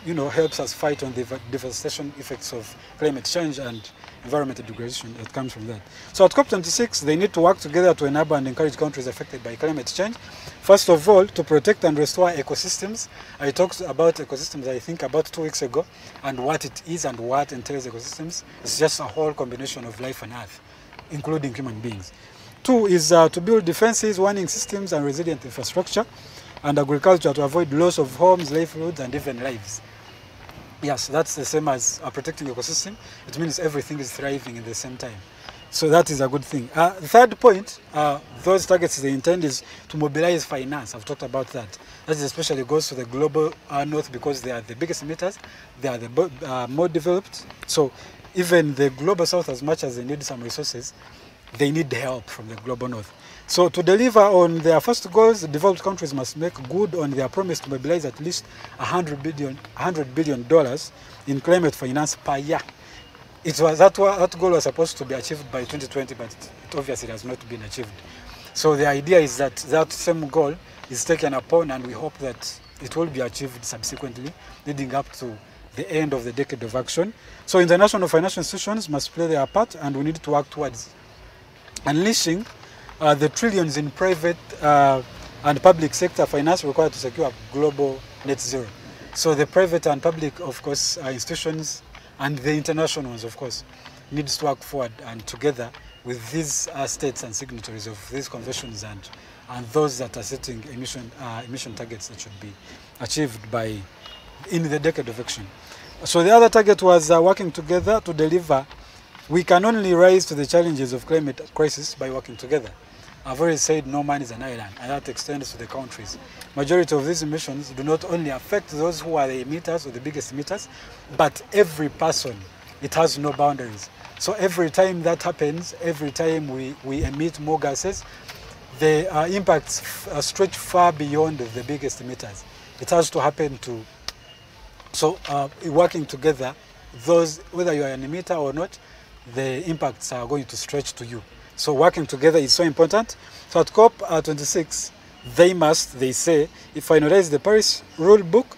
you know, helps us fight on the devastation effects of climate change and environmental degradation that comes from that. So at COP26, they need to work together to enable and encourage countries affected by climate change. First of all, to protect and restore ecosystems. I talked about ecosystems, I think, about 2 weeks ago, and what it is and what entails ecosystems. It's just a whole combination of life on Earth, including human beings. 2 is to build defenses, warning systems, and resilient infrastructure, and agriculture to avoid loss of homes, livelihoods, and even lives. Yes, that's the same as protecting ecosystem. It means everything is thriving at the same time. So that is a good thing. The third point, those targets they intend is to mobilize finance. I've talked about that. That especially goes to the global north because they are the biggest emitters. They are the more developed. So even the global south, as much as they need some resources, they need help from the global north. So to deliver on their first goals, the developed countries must make good on their promise to mobilize at least $100 billion in climate finance per year. It was that goal was supposed to be achieved by 2020, but it obviously has not been achieved. So the idea is that that same goal is taken upon, and we hope that it will be achieved subsequently, leading up to the end of the decade of action. So international financial institutions must play their part, and we need to work towards unleashing the trillions in private and public sector finance required to secure global net zero. So the private and public, of course, institutions and the international ones, of course, needs to work forward and together with these states and signatories of these conventions and those that are setting emission targets that should be achieved in the decade of action. So the other target was working together to deliver. We can only rise to the challenges of climate crisis by working together. I've already said no man is an island, and that extends to the countries. Majority of these emissions do not only affect those who are the emitters or the biggest emitters, but every person. It has no boundaries. So every time that happens, every time we emit more gases, the impacts stretch far beyond the biggest emitters. It has to happen to, so working together, those, whether you are an emitter or not, the impacts are going to stretch to you. So working together is so important. So at COP26, they say, finalize the Paris rule book,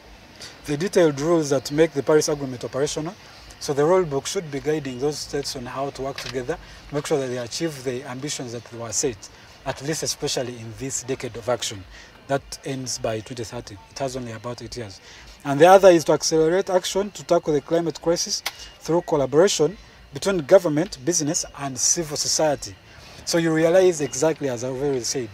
the detailed rules that make the Paris Agreement operational. So the rule book should be guiding those states on how to work together, make sure that they achieve the ambitions that were set, at least especially in this decade of action. That ends by 2030. It has only about 8 years. And the other is to accelerate action to tackle the climate crisis through collaboration between government, business, and civil society. So you realize exactly as I've already said,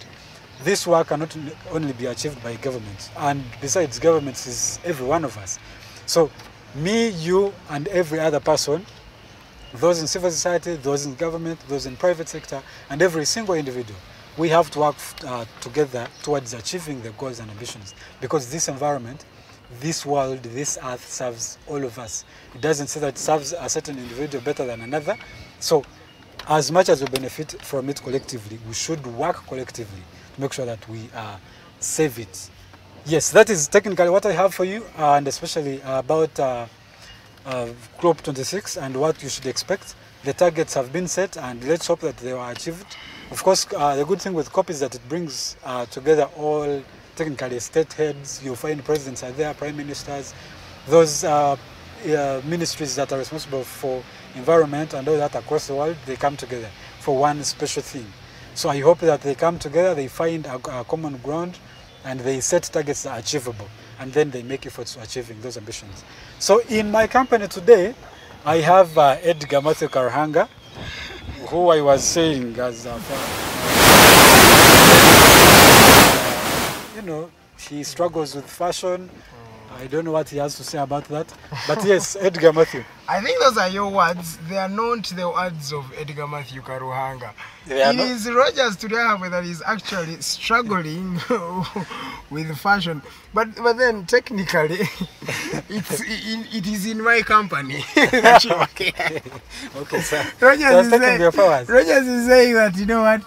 this work cannot only be achieved by government, and besides governments is every one of us. So me, you, and every other person, those in civil society, those in government, those in private sector, and every single individual, we have to work together towards achieving the goals and ambitions, because this environment, this world, this earth serves all of us. It doesn't say that it serves a certain individual better than another. So as much as we benefit from it collectively, we should work collectively to make sure that we save it. Yes, that is technically what I have for you, and especially about COP26 and what you should expect. The targets have been set, and let's hope that they are achieved. Of course, the good thing with COP is that it brings together all technically state heads. You'll find presidents are there, prime ministers, those ministries that are responsible for environment and all that across the world, they come together for one special thing. So I hope that they come together, they find a common ground, and they set targets that are achievable, and then they make efforts to achieving those ambitions. So in my company today, I have Edgar Matthew Karhanga, who I was saying as you know, he struggles with fashion, I don't know what he has to say about that. But yes, Edgar Matthew. I think those are your words. They are not the words of Edgar Matthew Karuhanga. It is Rogers Turiahawe that is actually struggling with fashion. But then technically, it is in my company. Okay, sir. Rogers is saying that, you know what?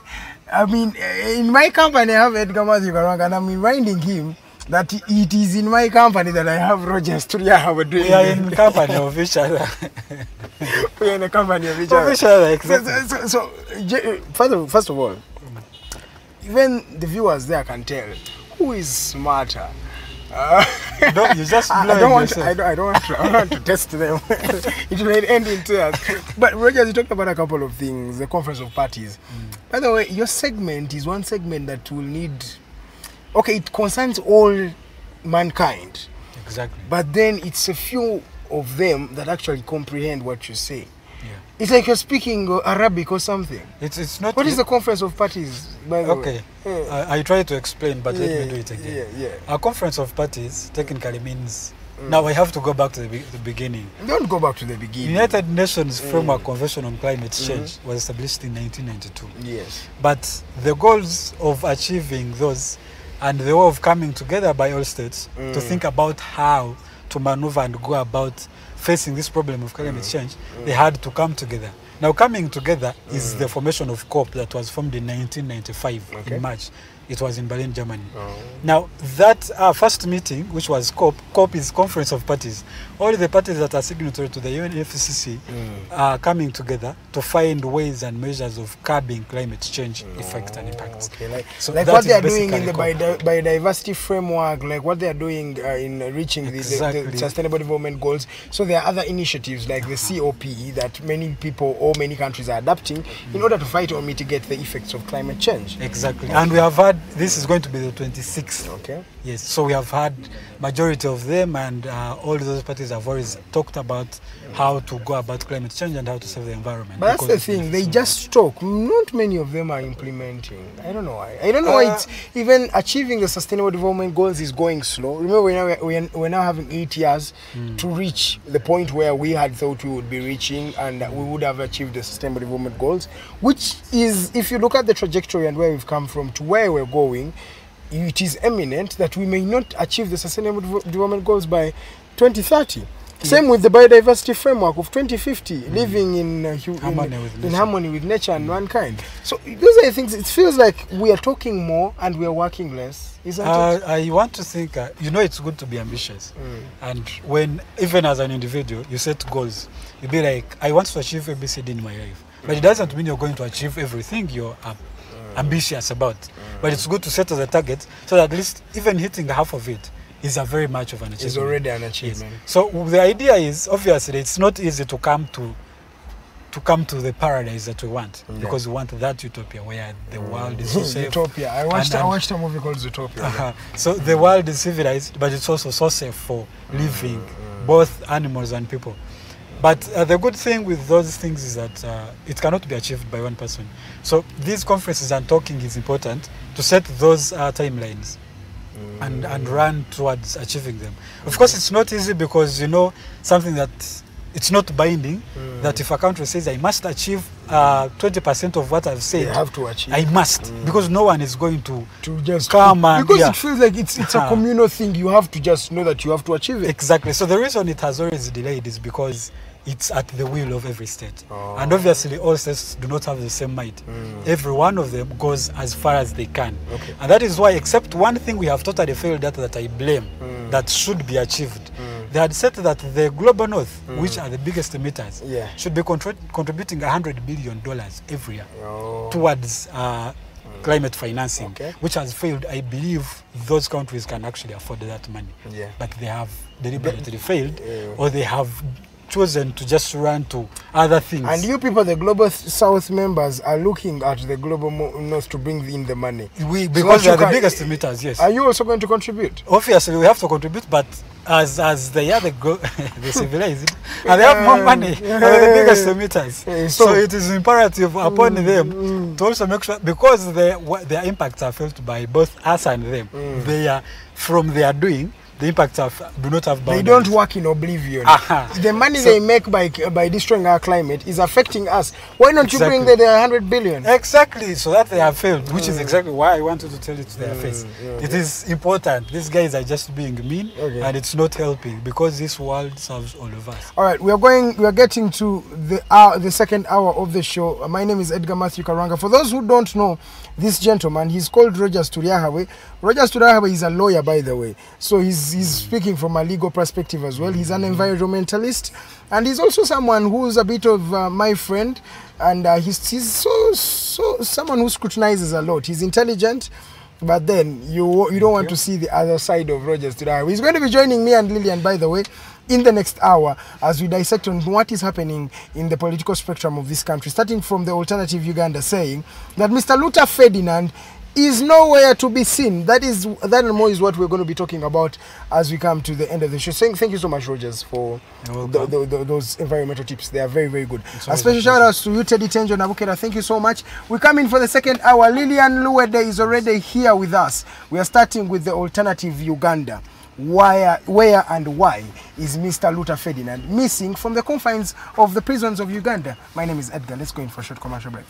I mean, in my company I have Edgar Matthew Karuhanga, and I'm reminding him that it is in my company that I have Rogers Turiahawe doing. We are in company of each other. We are in a company of each other. Exactly. So first of all, even the viewers there can tell who is smarter. No, you just I don't want to test them. It may end in tears. But Rogers, you talked about a couple of things, the conference of parties. By the way, your segment is one segment that will need... Okay, it concerns all mankind. Exactly. But then it's a few of them that actually comprehend what you say. Yeah. It's like you're speaking Arabic or something. It's not. What is the conference of parties, by the way? I try to explain, but let me do it again. A conference of parties technically means... Now I have to go back to the beginning. Don't go back to the beginning. United Nations Framework Convention on Climate Change was established in 1992. Yes. But the goals of achieving those and the way of coming together by all states to think about how to maneuver and go about facing this problem of climate change, they had to come together. Now coming together is the formation of COP that was formed in 1995 in March. It was in Berlin, Germany. Now that first meeting, which was COP is Conference of Parties. All the parties that are signatory to the UNFCCC are coming together to find ways and measures of curbing climate change effects and impacts. Okay. Like what they are doing in the biodiversity framework, like what they are doing in reaching the Sustainable Development Goals. So there are other initiatives like the COP that many people or many countries are adapting in order to fight or mitigate the effects of climate change. Exactly. And we have had, this is going to be the 26th. Okay. Yes, so we have had majority of them, and all those parties have always talked about how to go about climate change and how to save the environment. But that's the thing, they just talk. Not many of them are implementing. I don't know why. I don't know why it's even achieving the Sustainable Development Goals is going slow. Remember, we're now having 8 years to reach the point where we had thought we would be reaching, and we would have achieved the Sustainable Development Goals, which is, if you look at the trajectory and where we've come from to where we're going, it is eminent that we may not achieve the Sustainable Development Goals by 2030. Same with the biodiversity framework of 2050, living in harmony with nature and mankind. So those are the things. It feels like we are talking more and we are working less, isn't it? I want to think, you know, it's good to be ambitious. And when, even as an individual, you set goals, you be like, I want to achieve ABCD in my life. But it doesn't mean you're going to achieve everything you're ambitious about. But it's good to set as a target so that at least even hitting half of it is a very much of an achievement. It's already an achievement. Yes. So the idea is, obviously, it's not easy to come to the paradise that we want, because we want that utopia where the world is so safe. Zootopia. I watched a movie called Zootopia. So the world is civilized, but it's also so safe for living, both animals and people. But the good thing with those things is that it cannot be achieved by one person. So these conferences and talking is important to set those timelines and run towards achieving them. Of course, it's not easy because, you know, something that it's not binding, that if a country says I must achieve 20% of what I've said, they have to achieve. I must, because no one is going to just come and... Because it feels like it's a communal thing. You have to just know that you have to achieve it. Exactly. So the reason it has always delayed is because it's at the will of every state. And obviously all states do not have the same might. Every one of them goes as far as they can. And that is why, except one thing we have totally failed at that I blame, that should be achieved. They had said that the global north, which are the biggest emitters, should be contributing $100 billion every year towards climate financing, which has failed. I believe those countries can actually afford that money. But they have deliberately failed, or they have chosen to just run to other things. And you people, the Global South members, are looking at the Global North to bring in the money. Because they are the biggest emitters, yes. Are you also going to contribute? Obviously, we have to contribute, but as they are the civilized, and they have more money, they are the biggest emitters. So it is imperative upon them to also make sure, because their impacts are felt by both us and them, they are, from their doing, the impacts do not have boundaries. They don't work in oblivion. The money they make by destroying our climate is affecting us. Why don't you bring the 100 billion? Exactly, so that they have failed, which is exactly why I wanted to tell it to their face. It is important. These guys are just being mean, and it's not helping because this world serves all of us. All right, we are getting to the second hour of the show. My name is Edgar Matthew Karanga. For those who don't know this gentleman, he's called Rogers Turiahawe. Rogers Turiahawe is a lawyer, by the way, so he's speaking from a legal perspective as well. He's an environmentalist, and he's also someone who's a bit of my friend, and he's someone who scrutinizes a lot. He's intelligent, but then you don't want to see the other side of Rogers Turiahawe. He's going to be joining me and Lillian, by the way, in the next hour as we dissect on what is happening in the political spectrum of this country, starting from the alternative Uganda saying that Mr. Lutta Ferdinand is nowhere to be seen. That and more is what we're going to be talking about as we come to the end of the show. Thank you so much, Rogers, for those environmental tips. They are very, very good. A special shout out to you, Teddy Tenjo Nabukera. Thank you so much. We come in for the second hour. Lillian Luwede is already here with us. We are starting with the alternative Uganda. Where and why is Mr. Lutta Ferdinand missing from the confines of the prisons of Uganda? My name is Edgar. Let's go in for a short commercial break.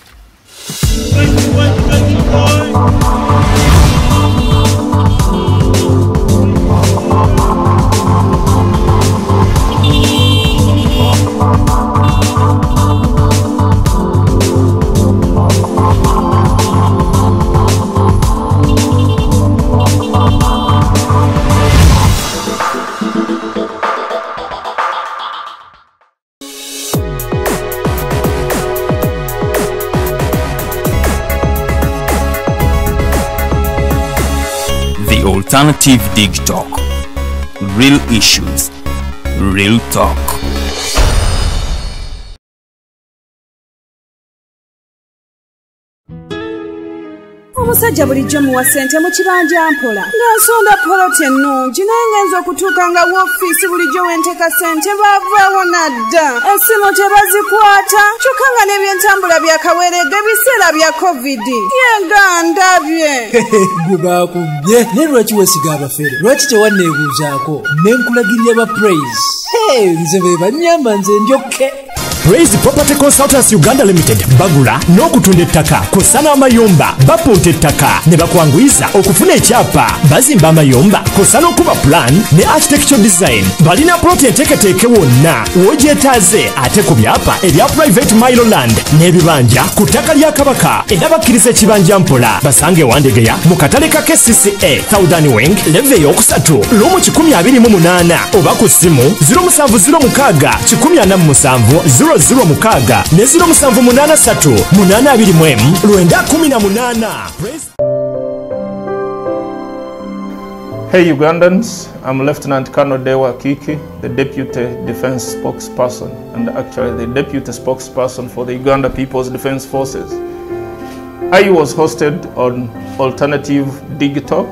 Alternative Dig Talk. Real issues, real talk. Omusajja bulijjo muwa ssente mu kibanja mpola ng'ensonda poloti ennungi naye ngenza okutuuka nga woofiisi bulijjo wenteeka ssente baavaawo nadda essimu tebazikwata kyokka nga n'ebyentambula byakaweerega ebiseera bya covid yegandabye gwe baakubye naye lwaki weesiga abafere lwaki tewanneebuuzaako ne nkulagirira ba praise nze be bannyamba nze ndyokke Praise Property Consultants Uganda Limited bagula n'okutunda ettaka kwosa n'amayumba bapunta ettaka ne bakwanguyiza okufuna ekyapa bazimba amayumba kwosa n'okuba plan ne architectural design balina ploti enteeketeeke wonna w'ogyetaaze ate ku byapa ebya private mile land n'ebibanja ku ttaka lya Kabaka era bakkiriza ekibanja mpola basange Wandegeya mu katale ka KCCA Southern Wing leve ey'okusatu lumu 128 oba ku ssimu 0706 147 0 mukaga ne 0783 821 918. Hey Ugandans, I'm Lieutenant Colonel Dewa Kiki, the Deputy Defense Spokesperson and actually the Deputy Spokesperson for the Uganda People's Defense Forces. I was hosted on Alternative Dig Talk.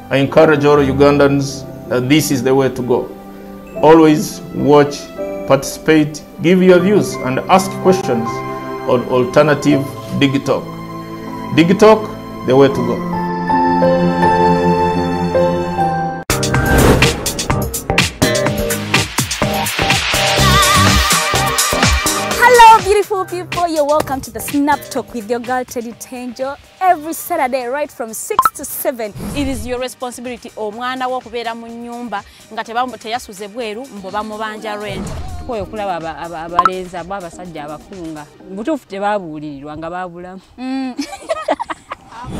I encourage all Ugandans that this is the way to go. Always watch, participate, give your views and ask questions on Alternative Dig Talk. Dig Talk, the way to go. Beautiful people, you're welcome to the Snap Talk with your girl Teddy Tenjo every Saturday right from 6 to 7. It is your responsibility omwana wo kubeera mu nyumba nga teyasuze bweru mbo bamubanja rent. Koyo okulaba abalenzi abasajja abakunga butuufu tebabuulirirwa nga babulamu.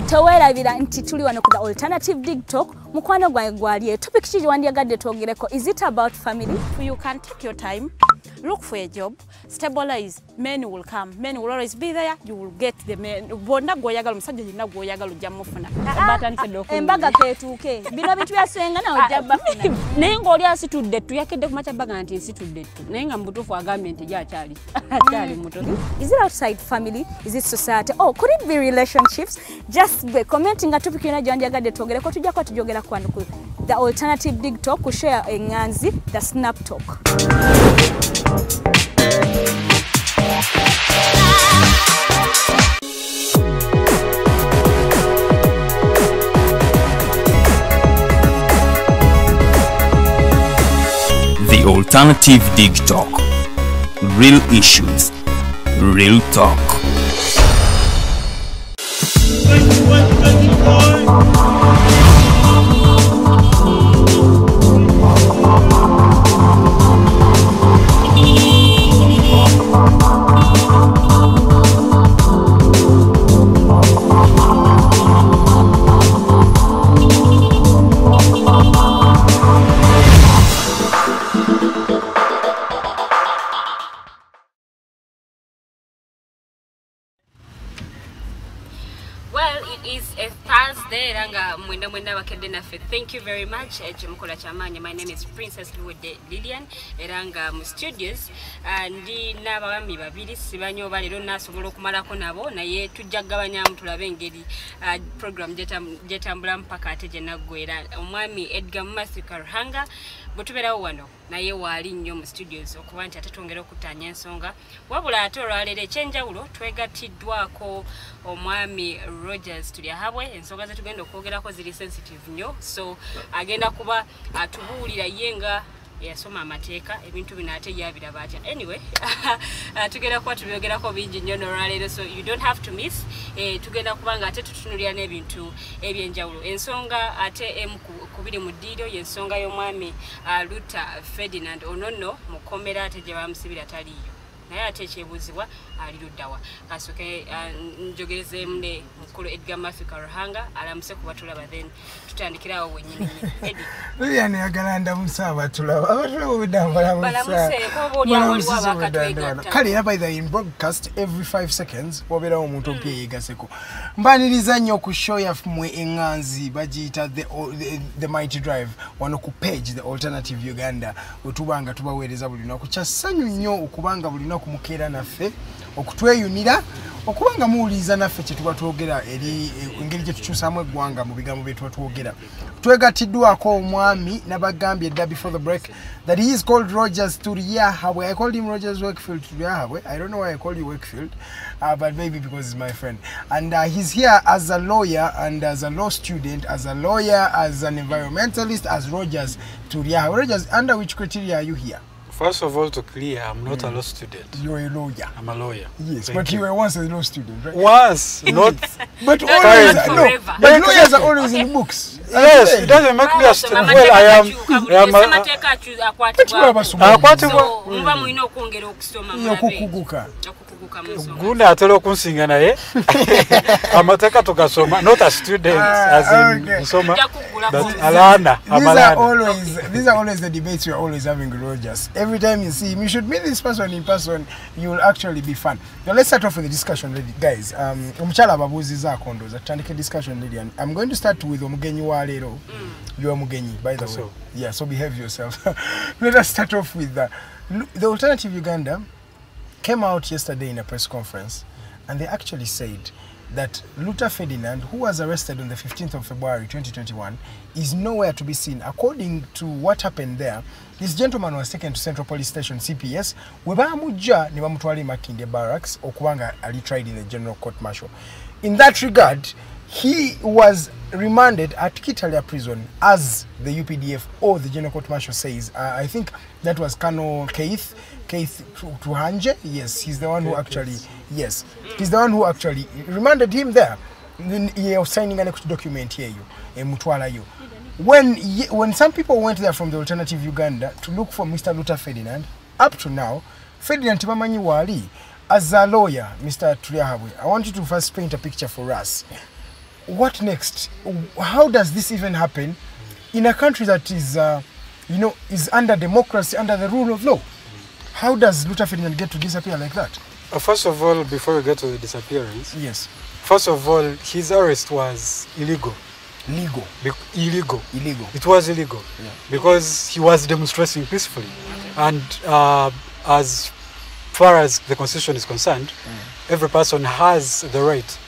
Towerabira nti tuli wano ku the Alternative Dig Talk. Mukwano gwange gwali topic kiri wandyagadde twogereko. Is it about family? You can take your time, look for a job, stabilize, men will come. Men will always be there, you will get the men. Bonna goyagala musajja yenna goyagala ojja mufuna. Embaga ketuuke. Bino bintu byasenga na ojja bafuna. Naye ng'oli asitudde tuyakedde ku macabaga nti nsitudde. Naye nga mutuufu agambye nti gy'akyali. Akyali muto. Is it outside family? Is it society? Oh, could it be relationships? Just be commenting a topic yona gyandyagadde twogereko tujja kwa tujogera kwano ku the Alternative Dig Talk ku share enganzi the Snap Talk. Alternative Dig Talk. Real issues, real talk. Well, it is a Thursday. Ranga mwenda bakyagenda fe. Thank you very much. Mukola chamanya. My name is Princess Lilian. Ranga mu studios. Ndi n'abami babiri sibanyo balero nasobola okumalako nabo naye tujja kugabanya mutulabe engeri program jetambula mpaka ate gye naggwera. Omwami Edgar Karhanga bwetuberawo wano naye waali nnyo mu studios okuba nti ate twongera okutanya ensonga wabula ate olwaleero ekyenjawulo twegattiddwako omwami Rogers Tulyahabwe. Ensonga ze tugenda okwogerako ziri sensitive nnyo, so agenda kuba atubuulira ye nga yasoma amateeka ebintu bino ate yabiraba atya. Anyway, tugenda kuba tubyogerako bingi nnyo n'olwaleero, so you don't have to miss. Tugenda kuba nga ate tutunulira n'ebintu ebyenjawulo. Ensonga ate emu kubiri mu ddiiro y'ensonga y'omwami Lutta Ferdinand ono nno mu komera ate gye bamusibira taliiyo. Naye ate ekyebuuzibwa ali luddawa. Kasooke njogereze ne mukulu Edgar Karhanga alamuse kuba tulaba, then tutandikirawo wennyini. Eddie. Lilian yagala ndamusa abatulaba. Abatulaba bidambala musa. Kale era by the in broadcast every 5 seconds wabera omuntu ompye yegaseko. Mbaniriza nnyo ku show yafumwe enganzi bagiyita the Mighty Drive wano ku page the Alternative Uganda otubanga tubaweereza buli lunaku. Kyasanyu nnyo okubanga buli lunaku mukeera naffe okutweyunira okubanga muwuliriza naffe kye tuba twogera eri engeri gye tukyusaamu eggwanga mu bigambo bye tuba twogera. Twegattiddwako omwami n'abagambye edda before the break that he is called Rogers Tulyahabwe. I called him Rogers Wakefield Tulyahabwe. I don't know why I call you Wakefield, but maybe because he's my friend. And he's here as a lawyer and as a law student, as a lawyer, as an environmentalist, as Rogers Tulyahabwe. Rogers, under which criteria are you here? First of all, to clear, I'm not a law student. You're a lawyer. I'm a lawyer. Yes, but you were once a law student, right? Once, not. But always, no. But lawyers are always in books. Yes, it doesn't make me a student. Well, I am. Guna atolo kunsinga naye amateka tukasoma, not a student as in nsoma, but alana amalana. These are always the debates we are always having with Rogers. Every time you see him, you should meet this person in person. You will actually be fun. Now let's start off with the discussion, guys. Omuchala babuziza akondo zatandike discussion lady. I'm going to start with omugenyi wa lero. You are mugenyi, by the way. Yeah, so behave yourself. Let us start off with the Alternative Uganda came out yesterday in a press conference and they actually said that Lutta Ferdinand, who was arrested on the 15th of February 2021, is nowhere to be seen. According to what happened there, this gentleman was taken to Central Police Station CPS, webamuja ni bamutwali Makinde Barracks, okubanga ali tried in the General Court Martial. In that regard, he was remanded at Ekitalya prison, as the UPDF or the General Court Martial says. I think that was Colonel Keith Tuhanje. Yes, he's the one who actually, yes, he's the one who actually remanded him there. He was signing an extra document here, Mutwala you. When some people went there from the Alternative Uganda to look for Mr. Lutta Ferdinand, up to now, Ferdinand Tibamanyi Wali, as a lawyer, Mr. Tulyahabwe, I want you to first paint a picture for us. What next? How does this even happen in a country that is, is under democracy, under the rule of law? How does Lutta Ferdinand get to disappear like that? First of all, before we get to the disappearance, yes. First of all, his arrest was illegal. Illegal. Illegal. It was illegal, yeah, because he was demonstrating peacefully, and as far as the Constitution is concerned, every person has the right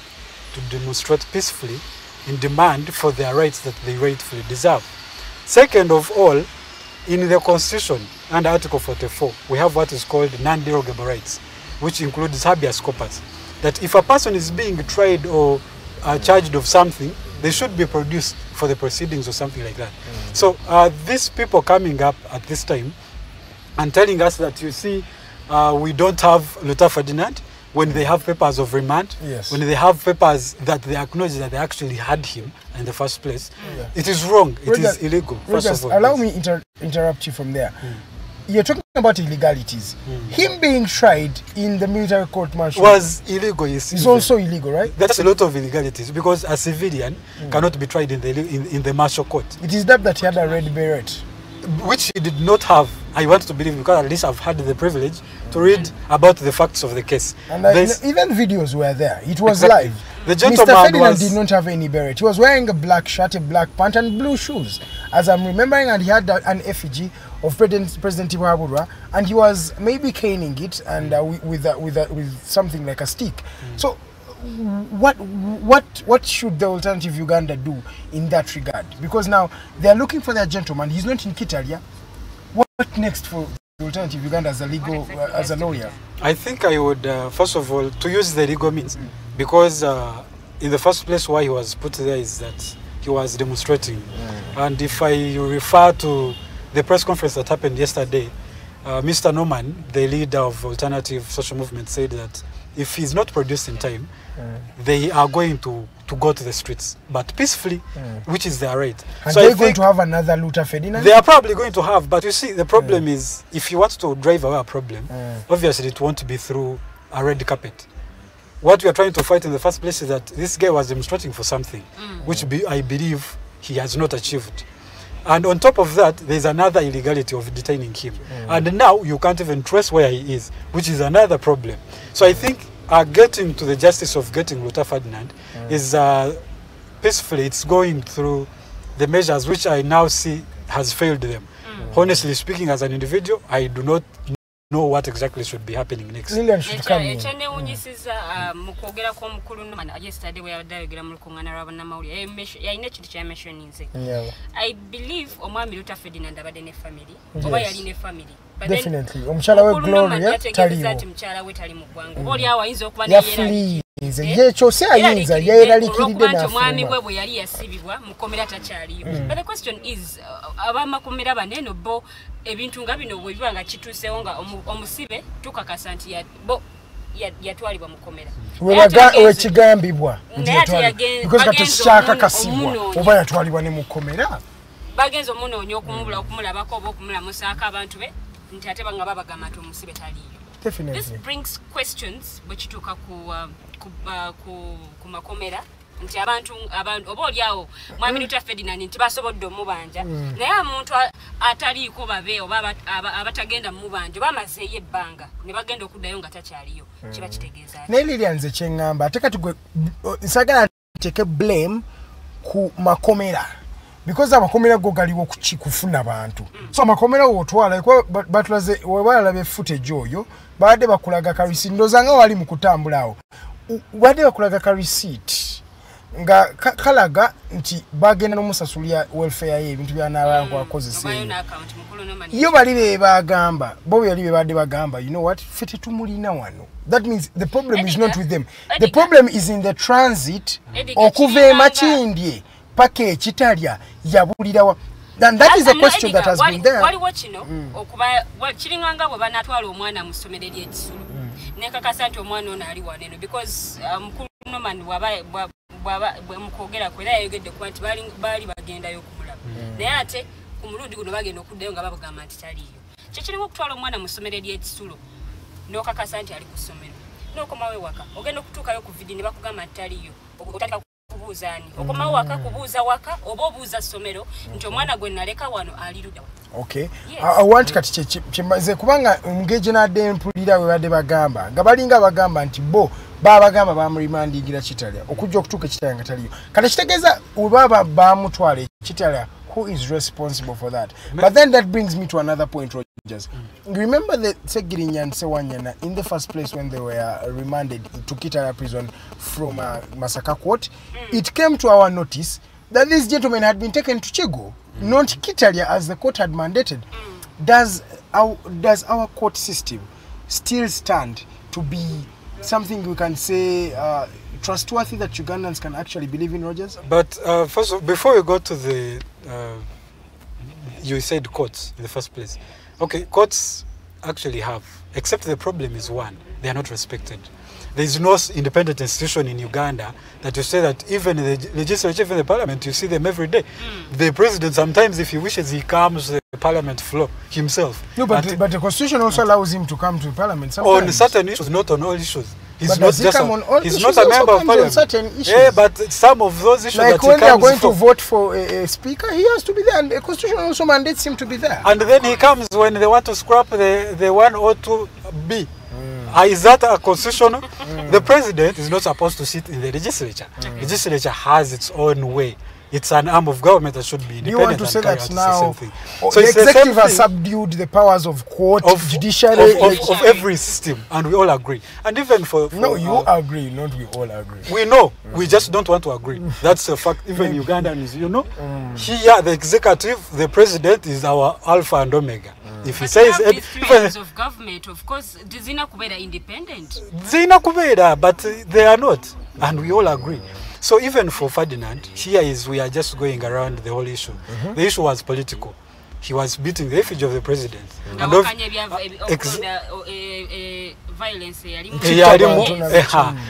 to demonstrate peacefully in demand for their rights that they rightfully deserve. Second of all, in the Constitution, under Article 44, we have what is called non-derogable rights, which includes habeas corpus. That if a person is being tried or charged of something, they should be produced for the proceedings or something like that. So these people coming up at this time, and telling us that, you see, we don't have Lutta Ferdinand when they have papers of remand, when they have papers that they acknowledge that they actually had him in the first place. It is wrong. It is illegal. First of all, allow me interrupt you from there. You're talking about illegalities. Him being tried in the military court martial was illegal. It's also illegal, right? That's a lot of illegalities because a civilian cannot be tried in the martial court. It is that he had a red beret, which he did not have. I want to believe, because at least I've had the privilege to read about the facts of the case. And even videos were there. It was exactly. live. The gentleman Mr. Ferdinand did not have any beret. He was wearing a black shirt, a black pant, and blue shoes, as I'm remembering. And he had an effigy of President Tiwabura, and he was maybe caning it and with something like a stick. So, what should the alternative Uganda do in that regard? Because now they are looking for their gentleman. He's not in Kitalya. What next for the alternative Uganda as a lawyer? I think I would first of all to use the legal means, because in the first place why he was put there is that he was demonstrating, and if I refer to the press conference that happened yesterday, Mr. Norman, the leader of alternative social movement, said that if he's not produced in time, they are going to go to the streets, but peacefully, which is their right. And so they're going to have another Lutta Ferdinand? They are probably going to have, but you see, the problem is, if you want to drive away a problem, obviously it won't be through a red carpet. What we are trying to fight in the first place is that this guy was demonstrating for something, which I believe he has not achieved. And on top of that, there's another illegality of detaining him. And now you can't even trace where he is, which is another problem. So I think getting to the justice of getting Lutta Ferdinand is peacefully, it's going through the measures which I now see has failed them. Honestly speaking, as an individual, I do not know what exactly should be happening next. Lillian should come in. Yesterday we are diagram I believe Omwami Lutta Ferdinand abadde ne family. Oba yali ne family. Definitely. Omukyala we Gloria taliwo. Omukyala we tali mu ggwanga. Oli awo ayinza okuba ne ye chose ayinza yeeraliikiridde n'afuluma. Omwami we bwe yali yasibibwa mu komera takyaliyo. But the question is, abamakomera banene bo ebintu nga bino bwe biba nga kituusewo nga omusibe tukakasa nti yatwalibwa mu komera. Wekigambibwa because kati kyakakasibwa oba yatwalibwa ne mu komera. Bagenza omunoonya okumulabako oba okumulamusaako abantu be nti ate nga babagamba nti omusibe taliyo. This brings questions bwe kituuka ku makomera nti abantu oba oliawo Mwami Lutta Ferdinand nti basobodde omubanja naye omuntu ataliiko babe oba abatagenda mubanja bamazeeyo ebbanga ne bagenda okuddayo nga takyaliyo kiba kitegeeza naye Lillianze kyeŋŋamba ate kati gwe nsagala teke blame ku makomera because amakomera go galiwo kufuna bantu so amakomera wotwala batulaze webalaba footage oyo baadde bakulaga ka receipt ndozanga wali mu kutambulawo baadde bakulaga ka receipt nga kalaga nti bagenda n'omusasulya welfare ye ebintu byanabantu akozesa iyo bali bagamba bo yali bebadde bagamba you know what fete tumulina wano. That means the problem is not with them, the problem is in the transit okuva Makindye paka ekitalya yabulirawa. And that is a question that has been there. Wali wachino okuba kiringanga bwe banatwala omwana mu ssomero ly'ekisulu nekakasa nti omwana ono ali waneno because mukulu Norman bwe mukogera kwera yayogedde kuba nti baali bagendayo okumulaba naye ate ku mulundi guno bagenda okuddayo nga babagamba nti taliyo kyekiringa okutwala omwana mu ssomero ly'ekisulu n'okakasa nti ali ku ssomero n'okomawo ewaka ogenda okutuukayo ku vidi ne bakugamba nti taliyo otandika kubuuzaani okomawo waka kubuuza waka oba obuuza ssomero nti omwana gwe naleka wano ali ludda. Okay. I want kati kyemaze kubanga omugeje nadde mpulira we badde bagamba nga balinga bagamba nti bo babagamba bamurimandingira Kitalya okujja okutuuka Kitalya nga taliyo kati kitegeeza ubaba bamutwala Kitalya. Who is responsible for that? But then that brings me to another point, Rogers. Remember the Segirinya and Sewanyana in the first place when they were remanded to Kitalya prison from Masaka court? It came to our notice that these gentlemen had been taken to Chigo, not Kitalya as the court had mandated. Does our court system still stand to be something we can say trustworthy that Ugandans can actually believe in, Rogers? But first, before we go to the, you said courts in the first place. Okay, courts actually have, except the problem is one, they are not respected. There is no independent institution in Uganda that you say that even the legislature, even the parliament, you see them every day. The president, sometimes if he wishes, he comes to the parliament floor himself. No, but the constitution also allows him to come to parliament sometimes. On certain issues, not on all issues. He's but not does he just come on all he's issues? not a member of parliament. Certain issues. Yeah, but some of those issues like that he when they are comes going for, to vote for a speaker, he has to be there, and the constitution also mandates him to be there. And then he comes when they want to scrap the 102B. Is that a constitutional? The president is not supposed to sit in the legislature. The legislature has its own way. It's an arm of government that should be independent. You want to say that now so the executive has subdued the powers of court, of judiciary, of every system, and we all agree. And even for no, you agree, not we all agree. We know, we just don't want to agree. That's a fact. Even Ugandans, you know, here the executive, the president is our alpha and omega. If he says even of government, of course, zina kubera independent. Zina kubera, but they are not, and we all agree. So even for Ferdinand, here is we are just going around the whole issue. The issue was political. He was beating the effigy of the president. And violence,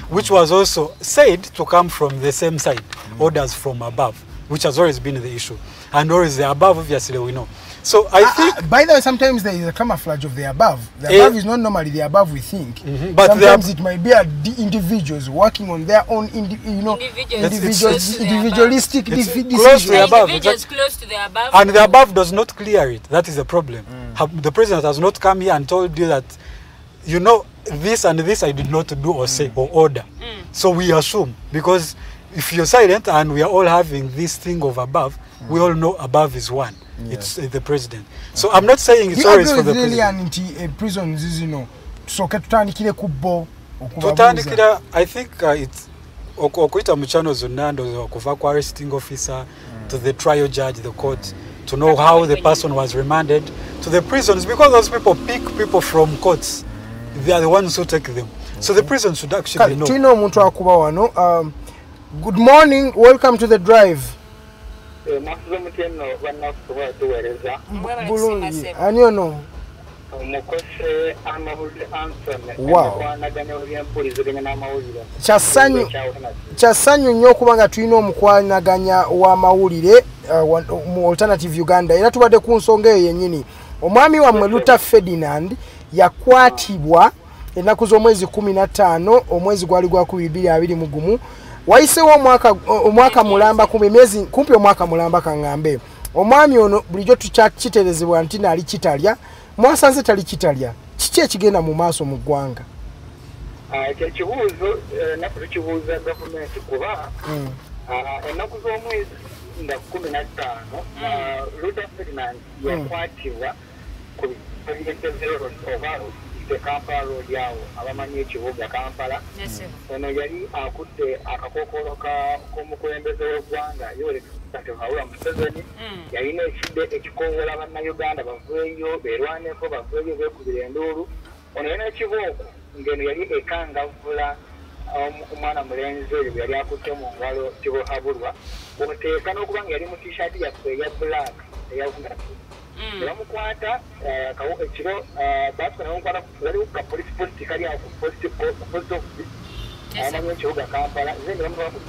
which was also said to come from the same side, orders from above, which has always been the issue. And always the above, obviously, we know. So I think by the way, sometimes there is a camouflage of the above. The above is not normally the above we think. But sometimes it might be individuals working on their own, individualistic decisions. Close to the above. Individuals close to the above. And the above does not clear it. That is the problem. The president has not come here and told you that, you know, this and this I did not do or say or order. So we assume, because if you're silent and we are all having this thing of above, we all know above is one. It's the president. So I'm not saying it's always for the president. Prisons, you know, so tutandikire kubo. Tutandikira, I think it's okuita muchano zonando kuva kwa arresting officer to the trial judge, the court, to know how the person was remanded to the prisons, because those people pick people from courts. They are the ones who take them. So the prison should actually know. Good morning, welcome to the drive. Kyasanyu nnyo kubanga tulina omukwanaganya w'amawulire mu Alternative Uganda, era tubadde ku nsonga eyo yennyini. Omwami wammwe Lutta Ferdinand yakwatibwa ennaku z'omwezi 15 omwezi gwali gwa 2021. Wayisewo omwaka mulamba kumpi myezi kumpi omwaka mulamba kangambe. Omwami ono bulijjo tukyakiteerezebwa nti naali kitalya. Mwasanze tali kitalya. Kiki ekigenda mu maaso mu ggwanga? Ekibuuzo ennaku tukibuuza gavumenti kuba ennaku z'omwezi nga 15 Luta Ferdinand yakwatibwa ku bigenderezo oba the Kampala road yawo abamanyi ekibuga Kampala. Ono yali akudde akakokolo k'omukulembeze w'eggwanga Yoweri Museveni. Yalina ekidde ekikoowola bannayuganda baveeyo beerwaneko baveeyo beekubira enduulu. Ono yalina ekibooko ng'eno yali ekangavvula omwana mulenzi oyo bwe yali akutte mu ngalo kibohabulwa. Oteeka n'okuba nga yali mu t-shirt yaffe eya black eyavuna bamukwata ekiro batwala bamukwata waliwo ka police post kali awo ku post office amanyi ekibuga Kampala then bamukwata ku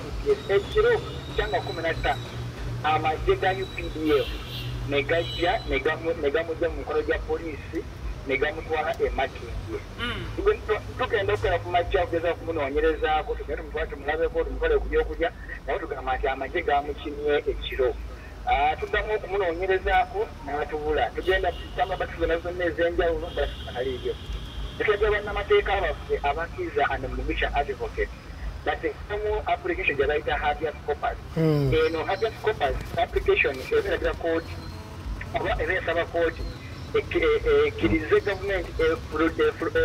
ekiro kyanga 15 amagye ga UPDF ne gajja ne gamujja mu mukono gya poliisi ne gamutwala e Makindye. Tugenda okukola ku majja okugeza okumunoonyerezaako tugenda tumutwala tumulabeko tumukole okujja naye tugamba nti amagye gamukinye ekiro. Tuddamu okumunoonyerezaako n'atubula. Tugenda tutamba batuzona zonna ez'enjawulo bali ebyo. Tukajja bannamateeka baffe abakkiriza and mugisha advocate bateekamu application gye bayita habeas corpus. Eno habeas corpus application ebeeragira kooti oba eba esaba kooti ekkirize gavumenti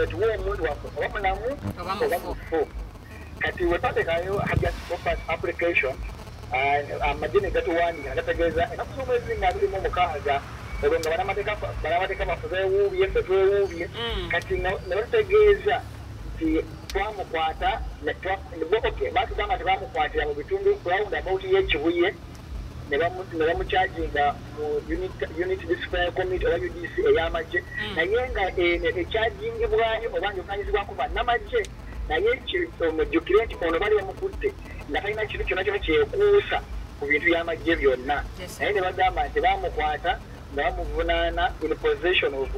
tuwa omuntu waffe oba mulamu oba mufu. Kati we twateekayo habeas corpus application amagye gatuwandiika gategeeza ennaku z'omwezi nga 26 olwo nga bannamateeka baffe beewuubye ffe tweewuubye kati ne batutegeeza nti twamukwata batugamba nti bamukwatira mu bitundu round about y'ekibuye ne bamucharginga mu unit display committee oba UDC ey'amagye naye nga ekyagingibwayo oba njokanyizibwako bannamagye naye omujjukire nti ono bali bamukutte nga talina kintu kyonna kyonna kyekuusa ku bintu by'amagye byonna naye ne bagamba nti bamukwata nga bamuvunaana in possession of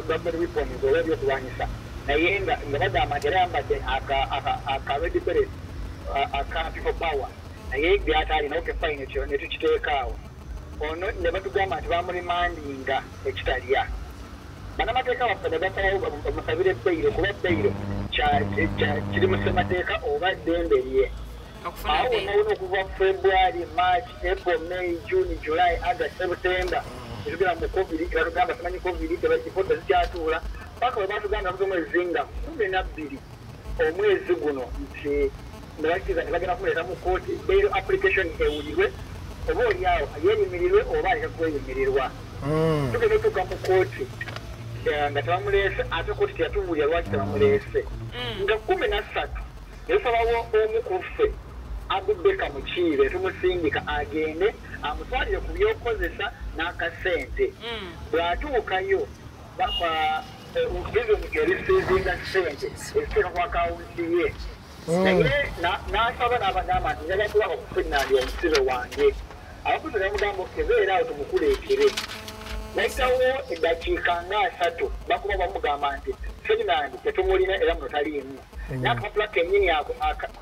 government weapons oba ebyokulwanyisa naye nga bagamba nti era yambadde red beret aka people power naye byataalinawo kefayini ekyo ne tukiteekaawo ono ne batugamba nti bamurimandinga ekitalya bannamateeka baffe ne basalawo bamusabire beyiro kuba beyiro kiri mu ssemateeka oba ddembe lye awo wonna okuva February, March, April, May, June, July, August, September etugera mu covid batugamba simanyi covid tebakifota zikyatuula paka bwe batugamba omwezi nga 12 omwezi guno nti nebakiza ne bagenda kumuleeta mu kooti bail application ewulirwe oba oliawo yeyimirirwe oba aleka kweyimirirwa tugenda otuuka mu kooti nga tebamuleese ate kooti teyatubuulira lwaki tebamuleese nga 13 netusabawo omu ku ffe abubbeka mukiire tumusindika agende amutwalire ku byokukozesa n'akasente bw'atuukayo bizoni erisiizinga sente eziteeka ku akawunti ye naye n'asaba n'abagamba nti njagala kuba okuferinandi omusibe wange abakuzi nemugamba okebeera awo tumukuleekere nayitawo eddakiika nga 3 bakuba bamugamba nti Ferdinand tetumulina era muno taliimu n'akapapula kennyini ako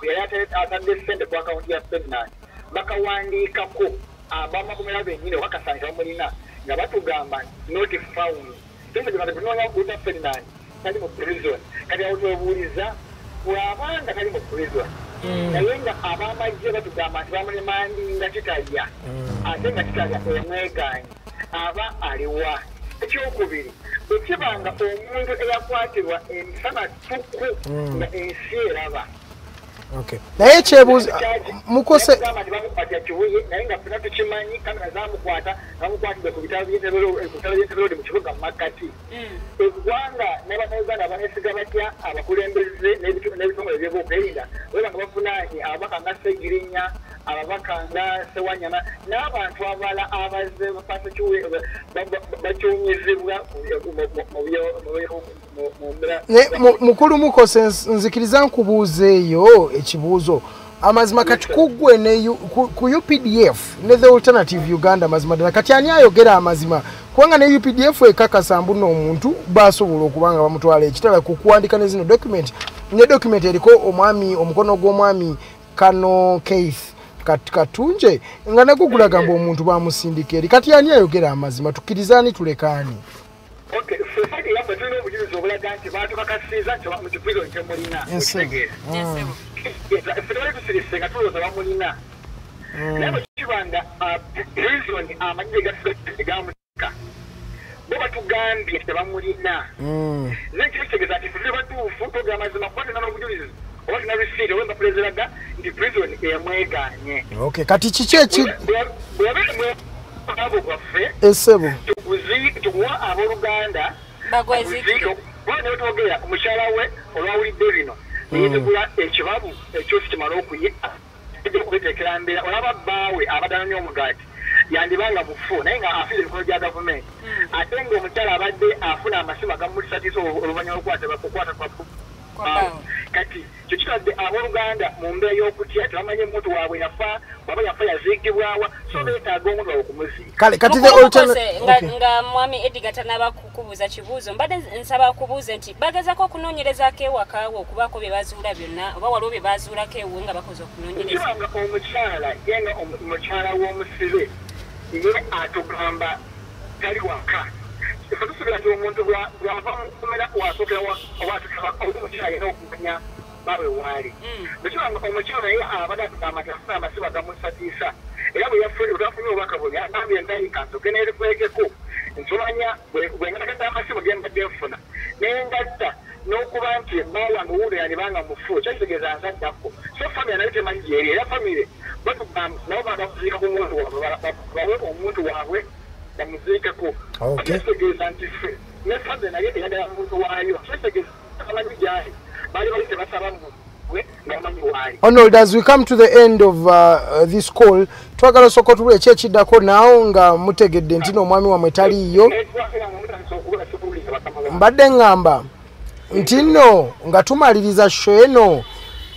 yali atadde sente ku akawunti ya Ferdinand bakawandiikako abamakomera bennyini obakasangisa bamulina nga batugamba not found tunoonya Luta Ferdinand tali mu prison kati awo twebuuliza bw'abanga tali mu prison naye nga abamagye batugamba nti bamulemandinga kitalya ate nga kitalya emwegaanyi aba aliwa ekyokubiri bwekibanga omuntu eyakwatirwa emisana tuku nga ensi eraba naye ekyebuuzo mukose bamukwatira kibuye naye nga fena tukimanyi kamera zamukwata bamukwatidde ku bitabo by'enteberode mu kibuga mu makkati eggwanga n'abannayuganda banesiga batya abakulembeze n'ebitongole by'ebyokwerinda webanga bafunaanye ababaka nga Segirinya ababaka nga Sewanyana n'abantu abalala abaze bapasa bakyonyezebwa mukulu mukose nzikiriza nkubuuzeeyo ekibuuzo amazima kati kuggwe ku UPDF ne the Alternative Uganda mazima ddala kati ani ayogera amazima kubanga ne UPDF ekakasa mbu n'omuntu basobola okubanga bamutwala ekitala ku kuwandika ne zino document ne document eriko omwami omukono gw'omwami Kano Keith katunje nga negugulaga mbu omuntu bamusindika eri kati ani ayogera amazima tukirizani tulekaani society yaffe tulina obujulizi obulaga nti bantu bakasiiza nti mu kiprison kyemulina ffe tebali tusirise nga tulowooza bamulina naye bwe kibanga prison amanyire gamusika bo batugambye nti tebamulina naye kitegeeza nti ffe tuli batuufu togera mazima kuba tulina n'obujulizi oba tulina risiiti owemba pulezeraga nti prison emwegaanye kati kiki eki abo gwaffe esebo tuwa abooluganda nebetwogera omukyala we olwawulidde bino neyetegula ekibabu ekyosi kimala okuye okubeteekera mbeera olaba bbaawe abadde nnyo omugaati yandibanga mufu naye nga afiire emikono gya gavumenti ate ng'omukyala abadde afuna amasimu agamulisatiisa oluvannyuma lwokukwata kwa kati kyo kitadde abooluganda mu mbeera y'okutya tebamanyi omuntu waabwe yafa waba yafa yaziikibwawa so beetaaga omuntu waabwe okumuziika kale kati nga mwami Edgar tanaba kukubuuza kibuuzo mbadde nsaba kubuuze nti bagezako okunoonyerezaako ewakaawo okubaako bye bazuula byonna oba waliwo bye bazuulako ewe nga bakoze okunoonyereza kibanga omukyala yenga omukyala w'omusibe ye atugamba tali waka ife tusuubira nti omuntu bw'ava mu komera wasookera omukyala yena okumanya bawe waali ekibanga omukyala naye abadde atugamba nti afuna amasimu agamusatiisa era bweyafunye obubaka bwe agambye ntayika nsooke neerikwekeko nsomanya bwengatakata amasimu gembadde nfuna nengatta n'okuba nti bbaawe wange owundo yandibanga mufu kyakitegeeza nsaddako so famire nayo temanyi gyeri era famire batugamba nabo baga kuziikako omuntu waabwe bawe omuntu waabwe bamuziikeko kitegeeza nti ffe ne famire naye eyagala muntu waayo kitegeeza amanyi gyali baali bali tebasaba Arnold, as we come to the end of this call, twagala soko tubule kyekiddako naawo nga mutegedde nti omwami wamwe taliiyo. Mbadde ngamba nti nno nga tumaliriza show eno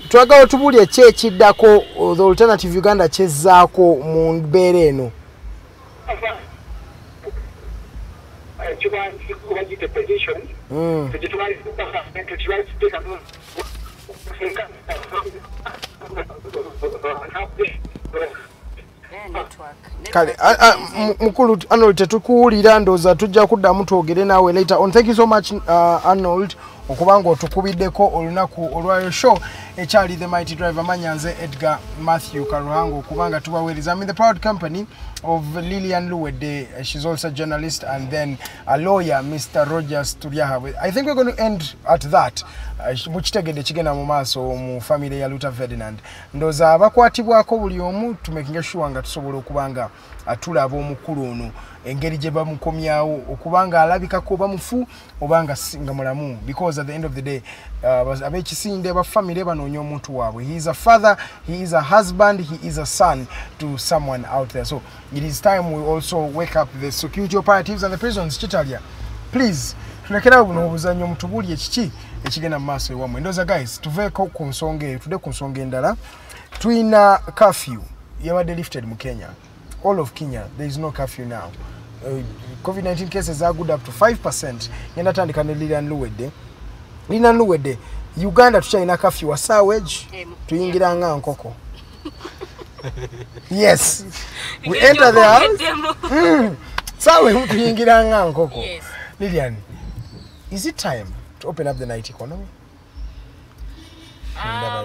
twagala tubulye kyekiddako the Alternative Uganda kyezzaako mu mbeera eno. Kale mukulu Arnold tetukuwulira ndooza tujja kuddamu twogere naawe later on. Thank you so much Arnold okubanga otukubiddeko olunaku olwayo show ekyali the mighty driver manyanze Edgar Matthew Karuhango okubanga tubaweereza. I'm in the proud company of Lillian Luwede. She's also a journalist, and then a lawyer, Mr. Rogers Turiaha. I think we're going to end at that. Mukitegedde kigenda mu maaso mu family ya Lutta Ferdinand. Ndoza abakwatibwako buli omu tumakinga sure nga tusobola okubanga atulaba omukulu ono engeri gye bamukomyawo okubanga alabikako bamufu obanga singa mulamu, because at the end of the day abekisinde ba family banoonya omuntu waabwe. He is a father, he is a husband, he is a son to someone out there. So it is time we also wake up the security operatives and the prisons. Kitalya, please tulekera buno obuzanyo mutubulye kiki ekigenda mu maaso ewamwe. Ndoza guys tuveeko ku nsonga eyo, tudde ku nsonga endala. Tuyina curfew yabadde lifted mu Kenya. All of Kenya, there is no curfew now. COVID-19 cases are good up to 5%. Yenda tandika ne Lillian Luwede. Uganda tukyalina curfew asaaweji tuyingira nga nkoko. Yes. We enter the house. Sawe tuyingira nga nkoko. Lillian, is it time to open up the night economy?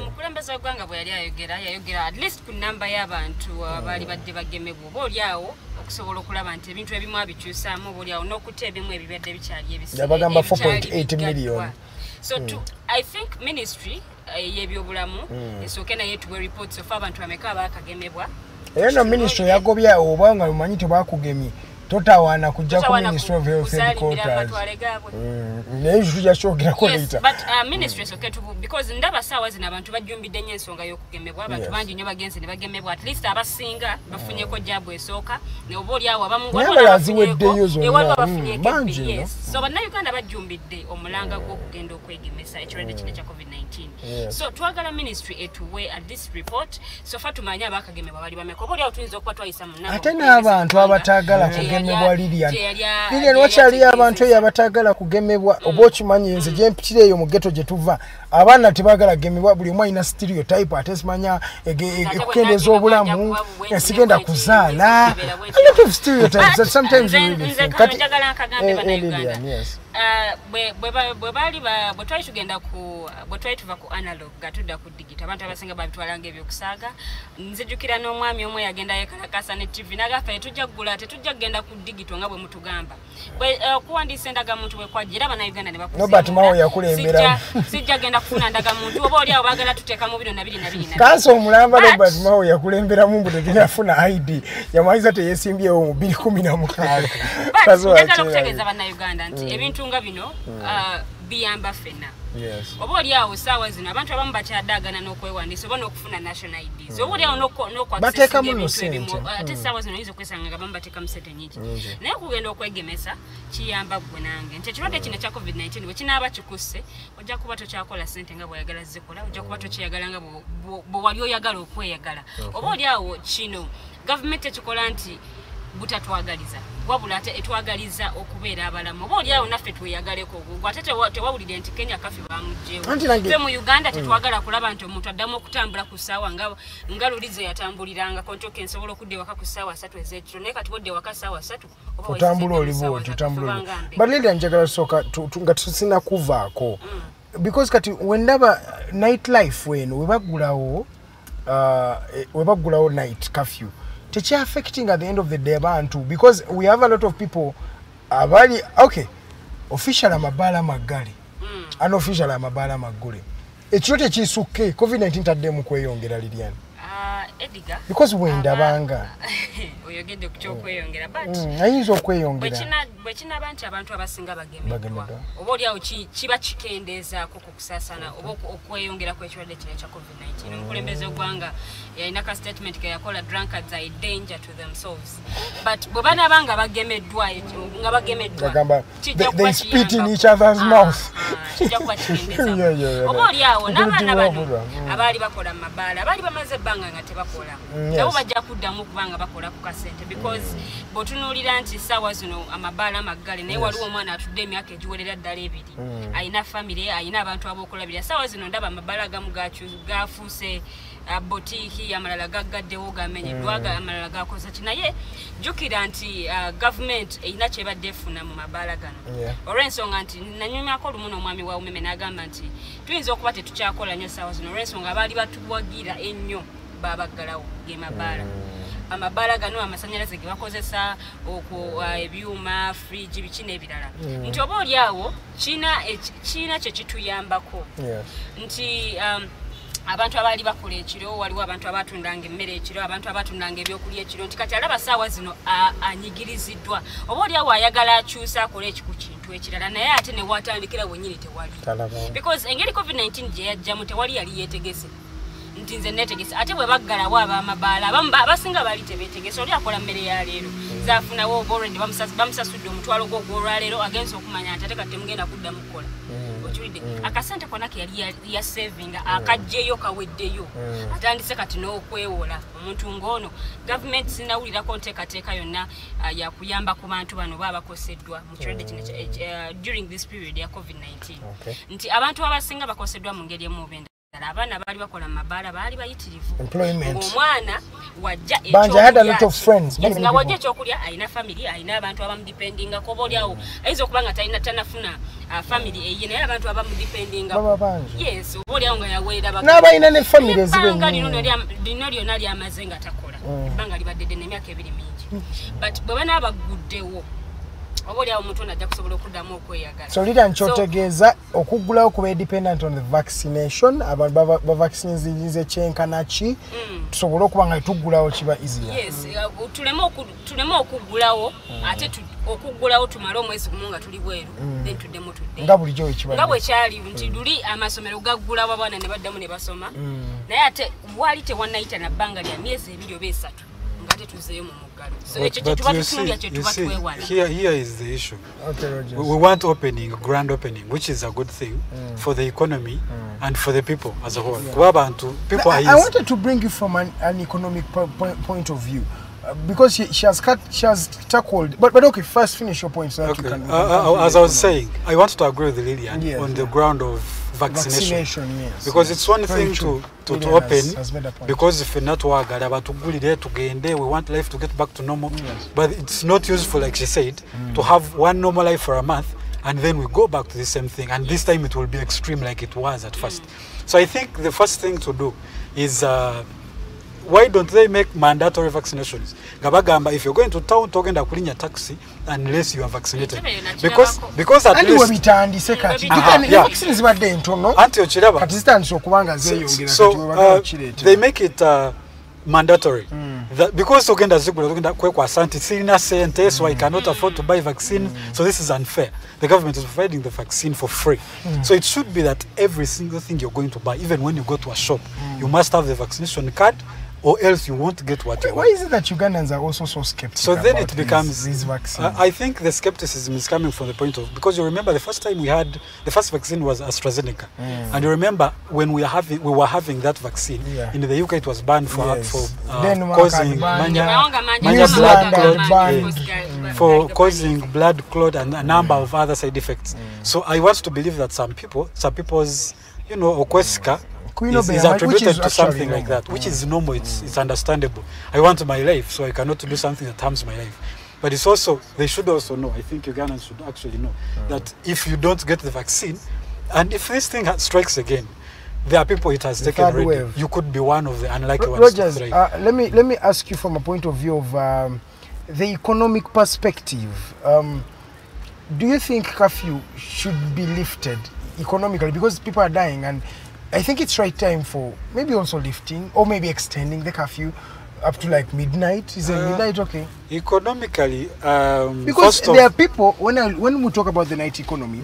Mukulembeze gwanga bwe yali ayogera at least ku namba y'abantu bali badde bagemebwa oboolyawo okusobola okulaba nti ebintu ebimu abikyusaamu oboolyawo n'okutta ebimu ebibadde bikyali ebisi bagamba 4.8 million. So I think ministry y'ebyobulamu esooke naye tuwe reports of abantu bameka abaakagemebwa. Era no ministry yagobya obanga lumanyi tebakugemye totawana kujja ku Ministry of Health headquarters. Yes, but ministry is okay to, because ndaba sawa zina abantu bajjumbidde nnyo ensonga y'okugemebwa abantu bangi nnyo bagenze ne bagemebwa, at least abasinga bafunyeko jabu esooka ne oboolyawo abamu bangi. So bannayuganda bajjumbidde omulanga gw'okugenda okwegemesa ekirwadde kino kya COVID-19. So twagala ministry etuwe at this report so far tumanye abaakagemebwa bali bameka oboolyawo tuyinza okuba twayisa mu nabo ate n'abantu abatagala kugemebwa. Lillian wakyali abantu eyo abatagala kugemebwa oba okimanyi nze gye mpitira eyo mu ghetto gye tuva abaana tebagala kugemebwa buli omu alina stereotype ate simanya okukendeeza obulamu sigenda kuzaala. A lot of stereotypes that sometimes you really think. Bwe twali tuva ku analog nga tudda ku digital abantu abasinga babitwalanga ebyokusaaga. Nzijukira n'omwami omu yagenda yekalakasa ne TV n'agaffe tujja kugula tetujja kugenda ku digital nga bwe mutugamba. Kuwandiisa endagamuntu bwe kwajjira bannayuganda ne bakusiima. Nobert Mao yakulembera. Sijja genda kufuna ndagamuntu oboolyawo baagala tuteekamu 2024. Kanso omulamba Nobert Mao yakulembera mu mbuto tegafuna ID yamaliza teyesimbyewo mu 2016. Njagala okutegeeza bannayuganda nti ebintu nga bino biyamba ffenna. Oboolyawo saawa zino abantu abamu bakyadaagana n'okwewandiisa oba n'okufuna national IDs. Oboolyawo n'okwaccessinga ebintu ebimu ate saawa zino oyinza okwesanga nga bamu bateekamu ssente nnyingi. Naye okugenda okwegemesa kiyamba ggwe nange nti ekirwadde kino ekya COVID-19 bwe kinaaba kikusse ojja kuba tokyakola ssente nga bw'oyagala zikola, ojja kuba tokyeyagala nga bwe wali oyagala okweyagala. Oboolyawo kino gavumenti ekikola nti butatwagaliza wabula ate etwagaliza okubeera abalamu. Oboolyawo naffe tweyagaleko ate tewawulire nti Kenya curfew bamugyewo. Ffe mu Uganda tetwagala kulaba nti omuntu addamu okutambula ku ssaawa nga lulize yatambuliranga kontoke nsobola okudda ewaka ku ssaawa 3 ez'ekiro naye kati bodde ewaka ssaawa 3 otambula oliwo tutambula. But Lillian njagala sooka nga tusina kuvaako because kati wendaba night life weno webagulawo night curfew techi affecting at the end of the day abantu, because we have a lot of people abali official amabala magali unofficial amabala magule ekyo tekisukke COVID-19 tadde mu kweyongera Lillian. Edgar. Because we ndabanga. Oyogedde ku kyokweyongera but ayinza okweyongera. Bwekina abantu abasinga bagemeddwa. Oba oli awo kiba kikendeezaako ku kusaasana oba okweyongera kw'ekirwadde kino ekya COVID-19. Omukulembeze w'eggwanga yalina ka statement ke yakola drunkards are a danger to themselves. But bwe banaaba nga bagemeddwa they spit in each other's mouth. Kijja kuba kikendeeza. Oba oli awo n'abaana bano abaali bakola mu mabaala abaali bamaze ebbanga nga tebakola. Nabo bajja kuddamu okubanga bakola ku kasente because bw'otunuulira nti ssaawa zino amabaala amaggale naye waliwo omwana atudde emyaka egiwerera ddala 2 ayina famire ayina abantu ab'okulabirira ssaawa zino ndaba amabaala agamu gafuuse botiiki amalala gaggaddewo gamenyeddwa amalala gakoza ki naye jjukira nti gavumenti erina kyebadde efuna mu mabaala gano olw'ensonga nti nanyumyako olumu n'omwami wa umeme n'agamba nti tuyinza okuba tetukyakola nnyo ssaawa zino olw'ensonga abaali batuwagira ennyo babaggalawo ge mabaala amabaala gano amasanyalaze ge bakozesa ebyuma fridge biki n'ebirala nti oba oli awo kiina kye kituyambako nti abantu abaali bakola ekiro waliwo abantu abatundanga emmere ekiro abantu abatundanga ebyokulya ekiro nti kati alaba ssaawa zino anyigiriziddwa oba oli awo ayagala akyusa akola ekiku kintu ekirala naye ate ne watandikira wennyini tewali because engeri COVID-19 gye yajjamu tewali yali yeetegese nti nze neetegese ate bwe baggalawo ab'amabaala abasinga baali tebeetegese oli akola mmere ya leero zaafunawo oba already bamusasudde omutwalo gwo ogw'olwaleero agenza okumanya nti ate kati temugenda kuddamu kukola akasente kona ke yali ya saving akajjeyo kaweddeyo atandise kati n'okwewola omuntu ng'ono government sinawulirako nteekateeka yonna yakuyamba ku bantu bano babakoseddwa mu kirwadde kino during this period ya COVID-19 nti abantu abasinga bakoseddwa mu ngeri emu oba endala abaana baali bakola mu mabaala baali bayitirivu omwana wajja nga wajja ekyokulya alina family alina abantu abamudipendingako oba oli awo ayinza okuba nga tanafuna family eye naye abantu abamudipendingako yes oba oli awo nga yaweerera n'abalina ne family ezibebbanga lino lyonna lyamaze nga takola ebbanga libadde ddene emyaka 2 mingi but bwe banaaba baguddewo oba oli awo omuntu ono ajja kusobola okuddamu okweyagala so lira nkyotegeeza okuggulawo kuba dependent on the vaccination abantu bavaccinize kyenkana ki tusobole okuba nga tuggulawo kiba easier yes tuleme okuggulawo ate okuggulawo tumale omwezi gumu nga tuli bweru then tuddemu tudde nga bulijjo ekibadde nga bwe kyali nti luli amasomero gaggulawo abaana ne baddamu ne basoma naye ate wali tewannayita na bbanga lya myezi 2 oba 3 Here is the issue. We want opening, grand opening, which is a good thing for the economy and for the people as a whole. I wanted to bring you from an economic point of view. Because she has tackled, but okay, first finish your point so that you can. As I was saying, I want to agree with Lillian on the ground of vaccination yes, because it's one thing to open because if not we want life to get back to normal, but it's not useful, like she said, to have one normal life for a month and then we go back to the same thing, and this time it will be extreme like it was at first. So I think the first thing to do is why don't they make mandatory vaccinations? Gabagamba, if you're going to town talking to kulinya taxi unless you are vaccinated, because at least they make it mandatory. Because so I cannot afford to buy vaccine, so this is unfair. The government is providing the vaccine for free. So it should be that every single thing you're going to buy, even when you go to a shop, you must have the vaccination card, or else you won't get what you want. Why is it that Ugandans are also so skeptical? So then it becomes these vaccines. I think the skepticism is coming from the point of, because you remember the first time we had the first vaccine was AstraZeneca, and you remember when we were having that vaccine in the UK, it was banned for causing blood clot and a number of other side effects. So I want to believe that some people's okwesika is attributed to something like that, which is normal, it's understandable. I want my life, so I cannot do something that harms my life. But it's also, they should also know, I think Ugandans should actually know, that if you don't get the vaccine, and if this thing strikes again, there are people it has taken already. You could be one of the unlucky ones. Rogers, let me ask you from a point of view of the economic perspective. Do you think curfew should be lifted economically? Because people are dying, and I think it's right time for maybe also lifting or maybe extending the curfew up to like midnight. Is midnight okay? Economically, because there are people when we talk about the night economy,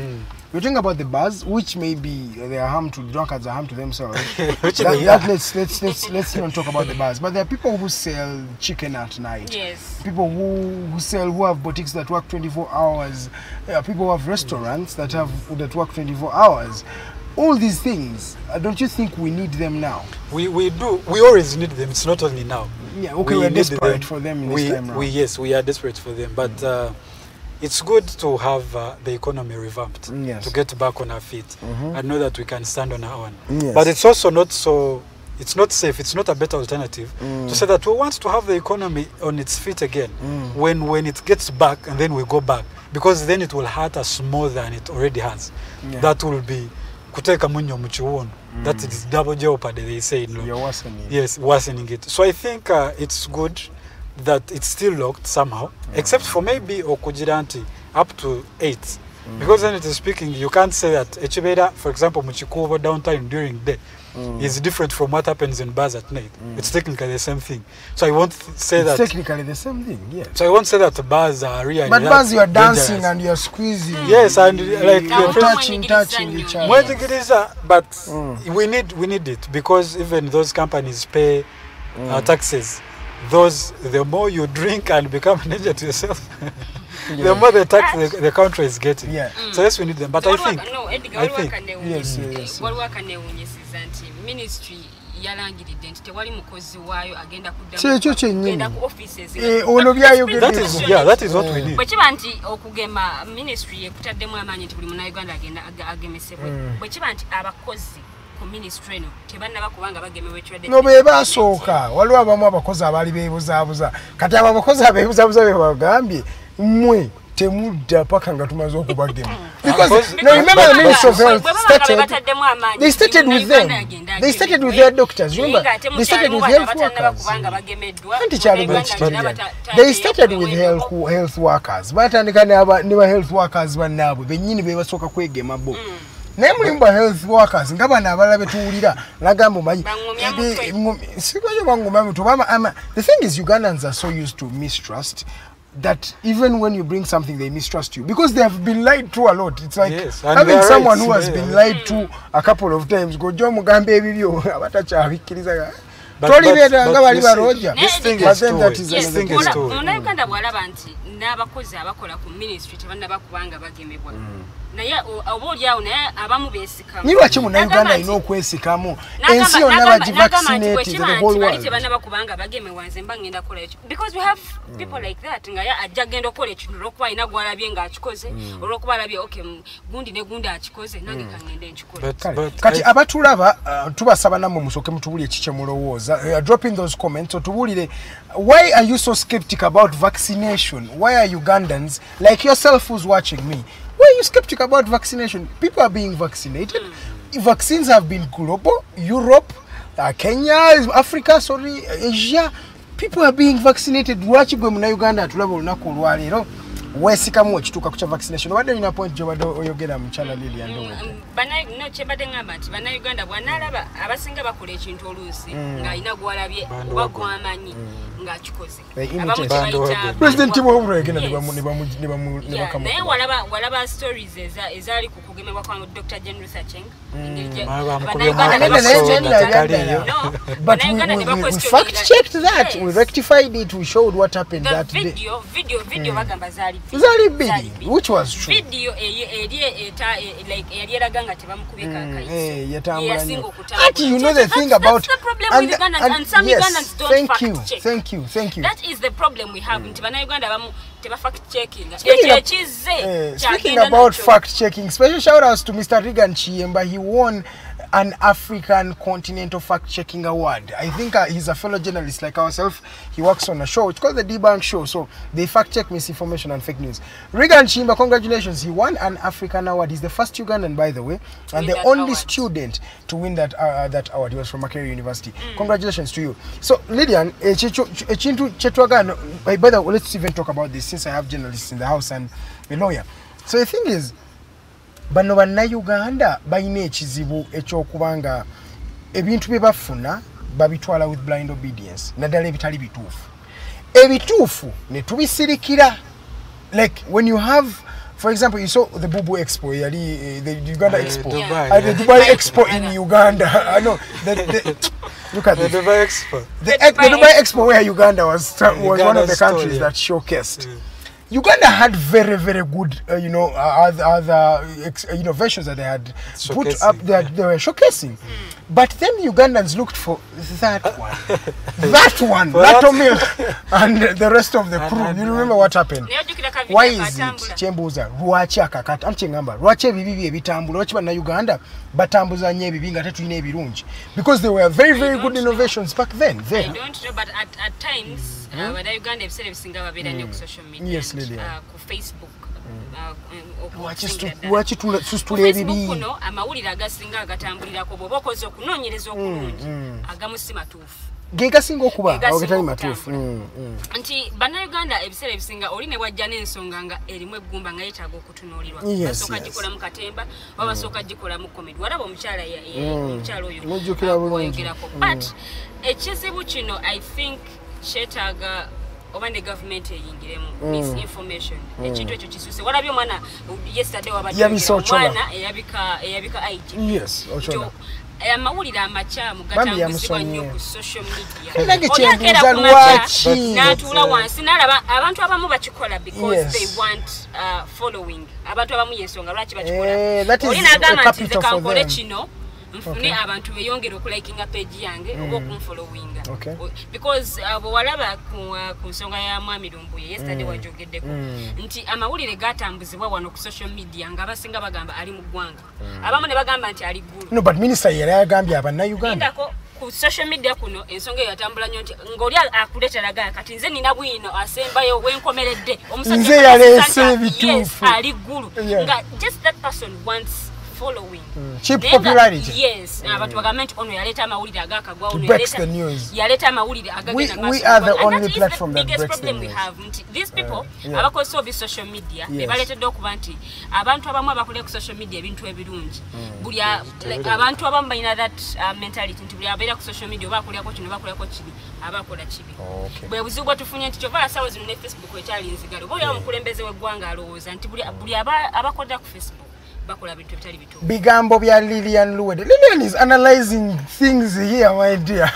we're talking about the bars, which maybe they are harm to drunkards, are harm to themselves. Let's not talk about the bars. But there are people who sell chicken at night. Yes. People who have boutiques that work 24 hours. People who have restaurants that work 24 hours. All these things, don't you think we need them now? We do. We always need them. It's not only now. Yeah, okay, we're desperate for them in this time around. Yes, we are desperate for them. But it's good to have the economy revamped, to get back on our feet and know that we can stand on our own. Yes. But it's also not so, it's not safe, it's not a better alternative to say that we want to have the economy on its feet again when it gets back and then we go back, because then it will hurt us more than it already has. Yeah. That will be kuteka munyo muchiwono. That is double jeopardy, they say in law. You're worsening. Yes, worsening it. So I think it's good that it's still locked somehow, except for maybe okujiranti up to 8. Because then it is speaking, you can't say that echibera, for example, muchikubo downtime during the day is different from what happens in bars at night. It's technically the same thing. So I won't say that. It's technically the same thing, yes. So I won't say that bars are really. But bars, you are dancing and you are squeezing. Yes, and like touching each other. But we need it, because even those companies pay taxes. The more you drink and become an agent to yourself, the more the tax the country is getting. Yeah. So yes, we need them. But I think ministry yalangiridde nti tewali mukozi waayo agenda kudda kugenda ku offices that is what we need. Bwe kiba nti okugema ministry ekutaddemu amaanyi nti buli munnauganda agenda agemesebwe, bwe kiba nti abakozi ku ministry no tebannaba kubanga bagemewe ekirwadde no be basooka waliwo abamu abakozi abali beebuzaabuza kati abo abakozi abeebuzaabuza be bagambye mmwe temudda paka nga tumaze okubagema. Because now remember the Ministry of Health started with them. They started with their doctors. Remember, they started with health workers. They started with health workers. Batandika ne health workers bannabwe bennyini be basooka kwegema bo. Naye mulimba health workers nga bana abalala betuwulira nagamba omanyi sikoyo bangumya tubama. The thing is, Ugandans are so used to mistrust that even when you bring something, they mistrust you because they have been lied to a lot. It's like having someone who has been lied to a couple of times. Go jo mugambe ebibyo abatachabikkiriza. This thing is true. Munnauganda bw'alaba nti n'abakozi abakola ku ministry tebannaba kubanga bagemebwa. Naye oboolyawo naye abamu beesikamu. Ni lwaki Munnauganda alina okwesikamu? Ensi yonna bagivaccinate the whole world. Tebannaba kubanga bagemebwa nze mba ngenda kola ekyo. Because we have people like that nga ye ajja genda okola ekintu olw'okuba alina gw'alabye ng'akikoze olw'okuba alabye okay gundi ne gundi akikoze nange kangenda nkikola. Kati abatulaba tubasaba nammwe musooke mutubulire kiki mulowooza. Drop in those comments otubulire why are you so skeptic about vaccination? Why are Ugandans like yourself who's watching me? Why are you skeptic about vaccination? People are being vaccinated. Vaccines have been global. Europe, Kenya, Africa, Asia. People are being vaccinated. Watch go muna Uganda tulaba olunaku olwaleero. Wesikamu ekituuka ku kya vaccination. Obadde olina point gy'obadde oyogera mu kyala Lili Andowete. No kyebadde ngamba nti bannayuganda bw'anaalaba abasinga bakola ekintu oluusi ng'alina gw'alabye oba gw'amanyi ng'akikoze. President Timuhumuro yagenda ne bakamu. Naye walaba stories ezaali ku kugemebwa kwa Dr. Jane Luther But we fact-checked that. We rectified it. We showed what happened that day. Video bagamba zaali which was true. Video yalieraga nga tebamukubye kakayisa. Ati you know the thing about the problem with Ugandans and some Ugandans don't fact check. Thank you. That is the problem we have. Nti bannayuganda bamu teba fact checking. Speaking about fact checking, special shout outs to Mr. Regan Chiemba. He won an African Continental Fact-Checking Award. I think he's a fellow journalist like ourselves. He works on a show. It's called the Debunk Show. So they fact-check misinformation and fake news. Regan Chimba, congratulations. He won an African award. He's the first Ugandan, by the way, and the only student to win that award. He was from Makerere University. Congratulations to you. So, Lydian, by the way, let's even talk about this since I have journalists in the house and a lawyer. So the thing is, bano bannayuganda balina ekizibu ekyokubanga ebintu bye bafuna babitwala with blind obedience naddala ebitali bituufu ebituufu ne tubisirikira like when you have for example you saw the Bubu Expo the Uganda Expo the Dubai Expo in Uganda I know look at the Dubai Expo the Dubai Expo where Uganda was one of the countries that showcased Uganda had very, very good, other innovations that they had put up that they were showcasing. But then Ugandans looked for that one, that meal, and the rest of the crew. You remember what happened? Why is it? Chembuza, ruachi akakata, amchengamba, ruachi bibi ebitambula, ruachi bana Uganda, batambuza nye bibi ngate tuine birungi. Because they were very, very good innovations back then. I don't know, but at times. Whether Uganda have said everything about social media, yes, Facebook, Facebook, no, amawulira agasinga agatambulira ko bobokoze okunoonyereza okulungi agamu si matuufu gegasinga okuba agatali matuufu nti bannayuganda ebiseera ebisinga oli ne wajja n'ensonga nga erimu eggumba nga yeetaaga okutunuulirwa basooka gikola mu katemba oba basooka gikola mu komedi walaba omukyala oyo oyogerako but ekizibu kino I think kyetaaga oba ne government eyingiremu misinformation ekintu ekyo kisuuse walabye omwana yesterday wabaddeomwana eyabika IG amawulire amakyamu gatambuzibwa nnyo ku social media oyakeera ku makya n'atuula wansi n'alaba abantu abamu bakikola because they want following abantu abamu yensonga lwaki bakikola oli n'agamba nti nze kankole kino nfune abantu beyongera okulikinga page yange oba okunfollowinga because bwewalaba ku nsonga ya mwami Lumbuye yesterday wajogeddeko nti amawulire gatambuzibwa wano ku social media nga abasinga bagamba ali mu ggwanga abamu ne bagamba nti ali ggulu no but minister yali agambye abannayuganda ku social media kuno ensonga yatambula nnyo nti ng'oli akuleeteraga kati nze nina bwino asembayo wenkomeredde omusajja yaleese ebituufu ali ggulu nga just that person wants following cheap popularity yes abantu bagament ono yaleta amawulire agakagwa ono yaleta amawulire agagenda maso we are the only platform that breaks the news. We have these people abakoze obi social media bebaletedde okuba nti abantu abamu abakole ku social media ebintu ebirungi buli abantu abamu balina that mentality nti buli abeera ku social media oba akolyako kino bakolyako kibi abakola kibi bwe buzibu bwe tufunye nti kyova sawa zino ne Facebook ekyali nzigalo bo ya omukulembeze w'eggwanga alowooza nti buli abakolera ku Facebook bigambo bya Lillian Luwede. Lillian is analyzing things here, my dear.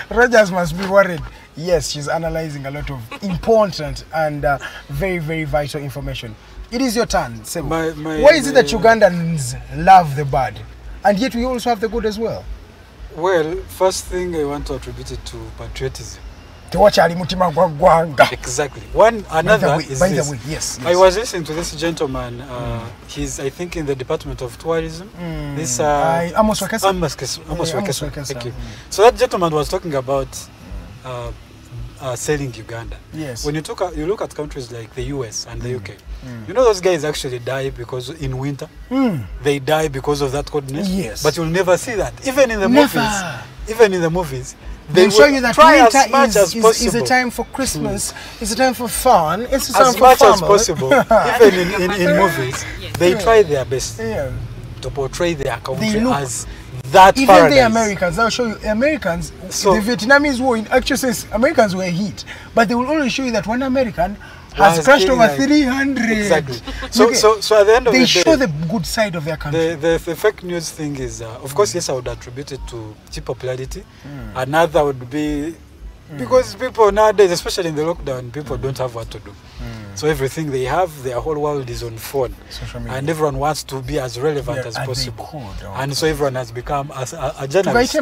Rogers must be worried. Yes, she's analyzing a lot of important and very, very vital information. It is your turn, Sebu. Why is it that Ugandans love the bad, and yet we also have the good as well? Well, first thing I want to attribute it to patriotism. Exactly. Another is by the way, yes. I was listening to this gentleman. He's, I think, in the Department of Tourism. This Amos Wakesa. Thank you. So that gentleman was talking about selling Uganda. Yes. When you look at countries like the US and the UK, you know those guys actually die because in winter they die because of that coldness. Yes. But you'll never see that. Even in the movies. Even in the movies. They show you that winter is a time for Christmas, it's a time for fun, it's a time for as much as possible. Even in movies, they try their best to portray their country as that even paradise. The Americans, I'll show you, Americans, so, the Vietnamese war in actual sense, Americans were hit, but they will only show you that one American has crashed over 300. Exactly. So at the end of the day, they show the good side of their country. The fake news thing is, of course, yes, I would attribute it to cheap popularity. Another would be because people nowadays, especially in the lockdown, people don't have what to do. So everything they have, their whole world is on phone, and everyone wants to be as relevant as possible. And so everyone has become a journalist.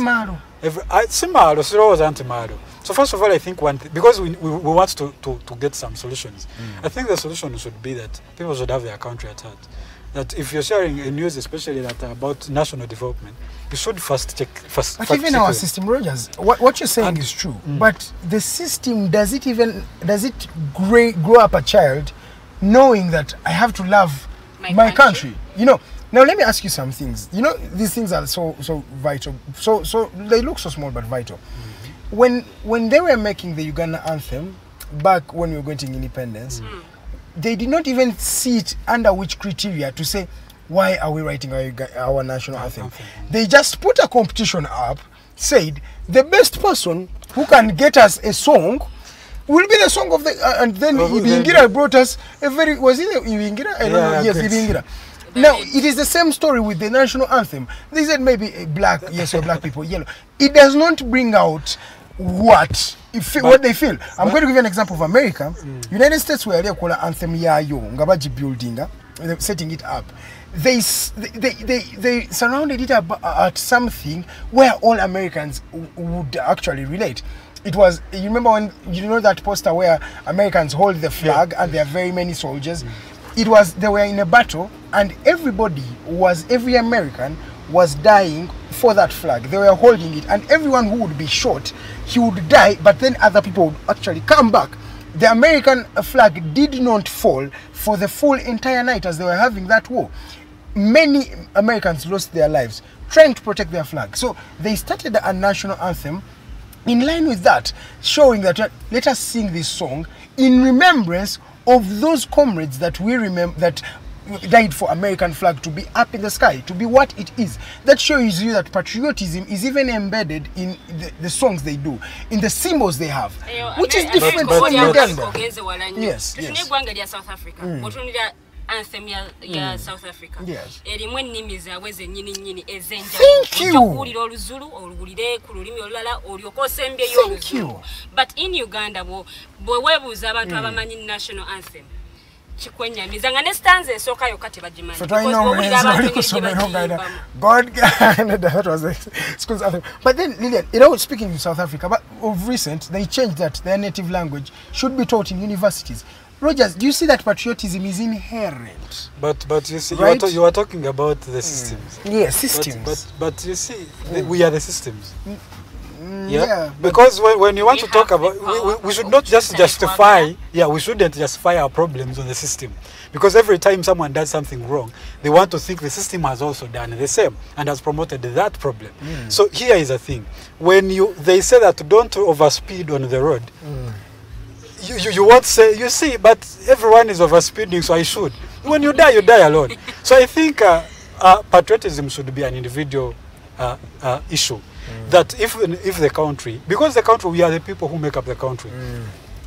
So first of all, I think one thing, because we want to get some solutions, I think the solution should be that people should have their country at heart. That if you're sharing a news, especially that about national development, you should first check. But even our system, Rogers, what you're saying is true. But the system, does it grow up a child knowing that I have to love my country? You know. Now let me ask you some things. You know, these things are so vital. So they look so small but vital. When they were making the Uganda anthem back when we were getting independence, they did not even see it under which criteria to say why are we writing our national anthem? They just put a competition up, said the best person who can get us a song will be the song of the and then Ibingira brought us a very was it Ibingira? I don't know. Yes, Ibingira. Now it is the same story with the national anthem. They said maybe black, yes, or black people, yellow. It does not bring out what they feel. I'm going to give you an example of America. United States where they call anthem yayo ngabaji building, setting it up. They surrounded it at something where all Americans would actually relate. It was, you remember when, you know that poster where Americans hold the flag and there are very many soldiers? It was, they were in a battle and every American was dying for that flag. They were holding it and everyone who would be shot, he would die, but then other people would actually come back. The American flag did not fall for the full entire night as they were having that war. Many Americans lost their lives trying to protect their flag. So they started a national anthem in line with that, showing that let us sing this song in remembrance of those comrades that we remember that died for American flag to be up in the sky, to be what it is. That shows you that patriotism is even embedded in the songs they do, in the symbols they have, which is different from Uganda. Yes, yes. South Africa. Anthem ya South Africa. Yes. Erimwe nnimi zaabwe zennyini nnyini ezenja. Thank you. Okuwulira oluzulu, oluwulire ku lulimi olulala, olyoka osembyeyo oluzulu. But in Uganda bwe weebuuza abantu abamanyi national anthem. Chikwenyamiza nga ne stanza esooka yokka tebagimanyi. God, that was the school's anthem. But then, Lillian, you know, speaking in South Africa, but of recent, they changed that their native language should be taught in universities. Rogers, do you see that patriotism is inherent? But you see, right? you are talking about the systems. Yes, systems. But you see, we are the systems. Yeah, because when you want to talk about, we should not just justify. Yeah, we shouldn't justify our problems on the system, because every time someone does something wrong, they want to think the system has also done the same and has promoted that problem. So here is a thing: when they say that don't overspeed on the road. You won't say, you see, but everyone is overspeeding, so I should. When you die alone. So I think patriotism should be an individual issue. That if the country, because the country, we are the people who make up the country.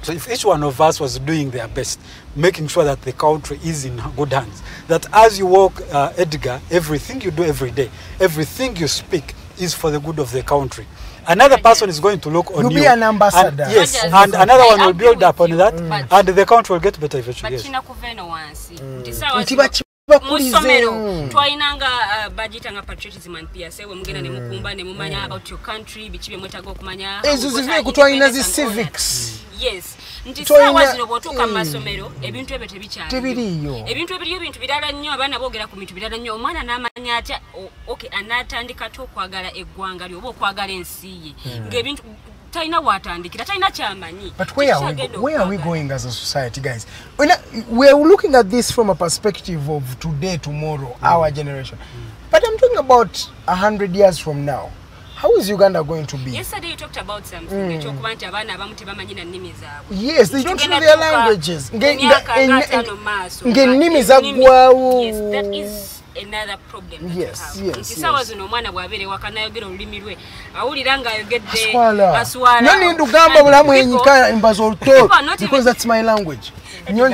So if each one of us was doing their best, making sure that the country is in good hands, that as you walk, Edgar, everything you do every day, everything you speak is for the good of the country. Another person is going to look on you. You'll be an ambassador. And, yes, and another one will build up on that, and the country will get better eventually. Musomero twainanga budgetanga patriotism and PSA we mugenda ne mukumba ne mumanya about your country bichibe mwetaga okumanya ezo zive kutwaina zi civics. Yes, nti sawa zino botuka masomero ebintu ebyo tebikyali tebiriyo ebintu ebiriyo bintu birala nnyo abaana boogera ku bintu birala nnyo omwana n'amanya atya okay anatandika to okwagala eggwanga lyo oba okwagala ensi ye ng'ebintu Taina watandikira taina chamanyi. But where are we going as a society, guys? We're looking at this from a perspective of today, tomorrow, our generation. But I'm talking about 100 years from now. How is Uganda going to be? Yesterday you talked about something. Yes, they don't know their languages. Yes, that is another problem. Yes. Because that's my language. No,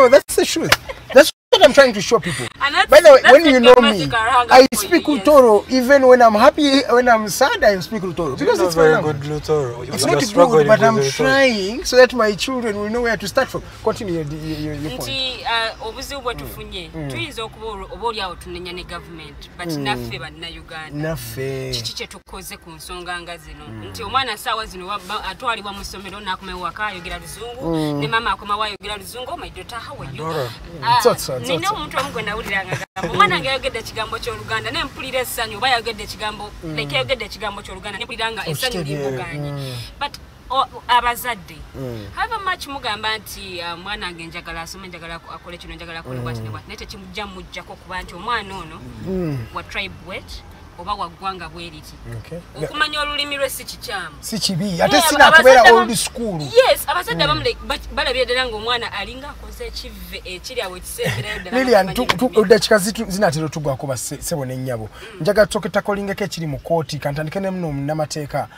that's the truth. That's what I'm trying to show people. By the way, when you know me, I speak Lutoro even when I'm happy, when I'm sad, I speak Lutoro. Because it's very good Lutoro. It's not good, but I'm trying so that my children will know where to start from. Continue your point. Government, but naffe bannayuganda kiki tukoze ku nsonga nga zino nti omwana sawa zino atwalibwa mu ssomero n'akomawo waka ayogera luzungu ne mama akomawo ayogera luzungu my daughter how are you nina omuntu omu gwe nawuliranga gamba omwana ng'ayogedde ekigambo ky'oluganda ne mpulira essanyu oba yayogedde ekigambo like yayogedde ekigambo ky'oluganda ne mpuliranga essanyu limbuganye but abazadde hava much mugamba nti mwana wange njagala asome njagala akole kino njagala akole bwati ne bwati naye tekimujja mujjako kuba nti omwana ono wa tribe wet oba waggwanga bweriti okumanya olulimi lwe si kikyamu si kibi ate sina kubeera old school yes abazadde abamu balabye ddala ng'omwana alinga akoze ekive ekiri awo ekisemberayo ddala Lilian dakika zinatera tugwako basebo n'ennyabo njaga takolingako ekiri mu kooti kantandike ne muno munnamateeka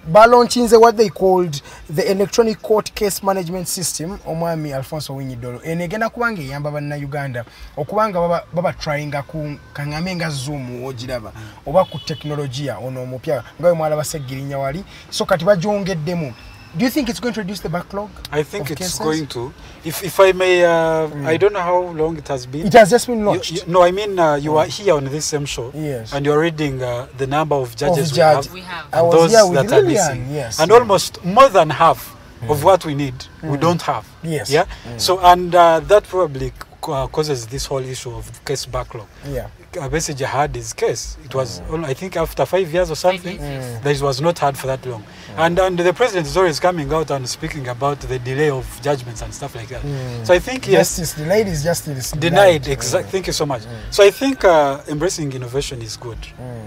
balaunchinze what they called the electronic court case management system omwami Alfonso Winyidolo eno egenda kubanga eyamba bannayuganda okubanga baba tryinga ku kaŋŋambe nga zoom ogiraba oba ku teknologiya ono omupya nga we mwalaba Seggirinya wali so kati bagyongeddemu. Do you think it's going to reduce the backlog? I think it's going to. If I may, I don't know how long it has been. It has just been launched. No, I mean you are here on this same show, yes, and you are reading the number of judges we have. I was those here with that Lilian, are missing, yes, and almost more than half of what we need we don't have. Yes. Yeah. So and that probably causes this whole issue of case backlog. Yeah. Basically had his case. It was, I think, after 5 years or something, that it was not hard for that long. And the president is always coming out and speaking about the delay of judgments and stuff like that. So I think, yes. Justice delayed is justice denied. Exactly. Thank you so much. So I think embracing innovation is good.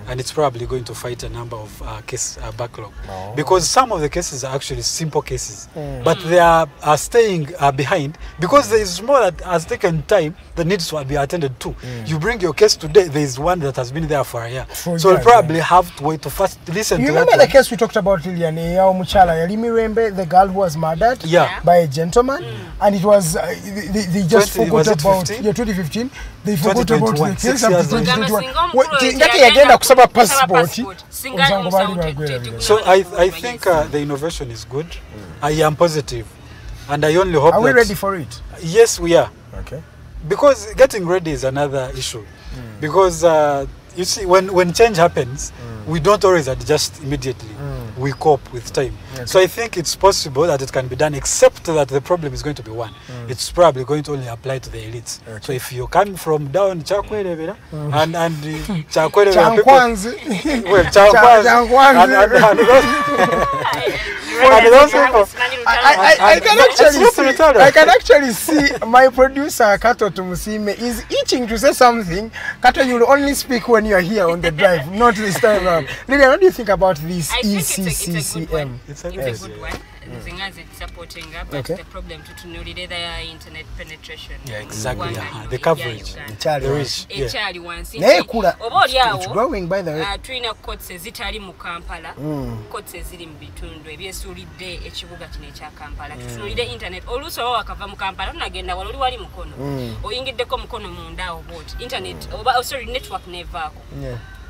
And it's probably going to fight a number of case backlog. Because some of the cases are actually simple cases. But they are staying behind because there is more that has taken time that needs to be attended to. You bring your case today, there is one that has been there for a year. So we'll probably have to wait to first listen to that. You remember the case we talked about, Lilian, Muchala, Yalimirembe, the girl who was murdered by a gentleman, and it was, they just forgot about, 2015, they forgot about the case after 2021. So I think the innovation is good. I am positive. And I only hope Are we ready for it? Yes, we are. Okay. Because getting ready is another issue. Because you see, when change happens, we don't always adjust immediately. We cope with time. Okay. So I think it's possible that it can be done, except that the problem is going to be one. It's probably going to only apply to the elites. Okay. So if you're coming from down Chakwere, and Chakwere well, I can actually see my producer Kato Tumusime is itching to say something. Kato, you will only speak when you are here on the drive, not this time around. Lilian, what do you think about this ECCCM? It's a good one. It's supporting, but the problem to know the internet penetration. Yeah, exactly. The coverage. It's growing, by the way. Trina courts zitali mu Kampala. Courts ziri mu bitundu ebyesuulidde ekibuga kino ekya Kampala. Tutunuulidde internet. Oluuso wakava mu Kampala tunagenda wali wali mukono. Oyingiddeko mukono munda obot. Internet sorry network nevaako.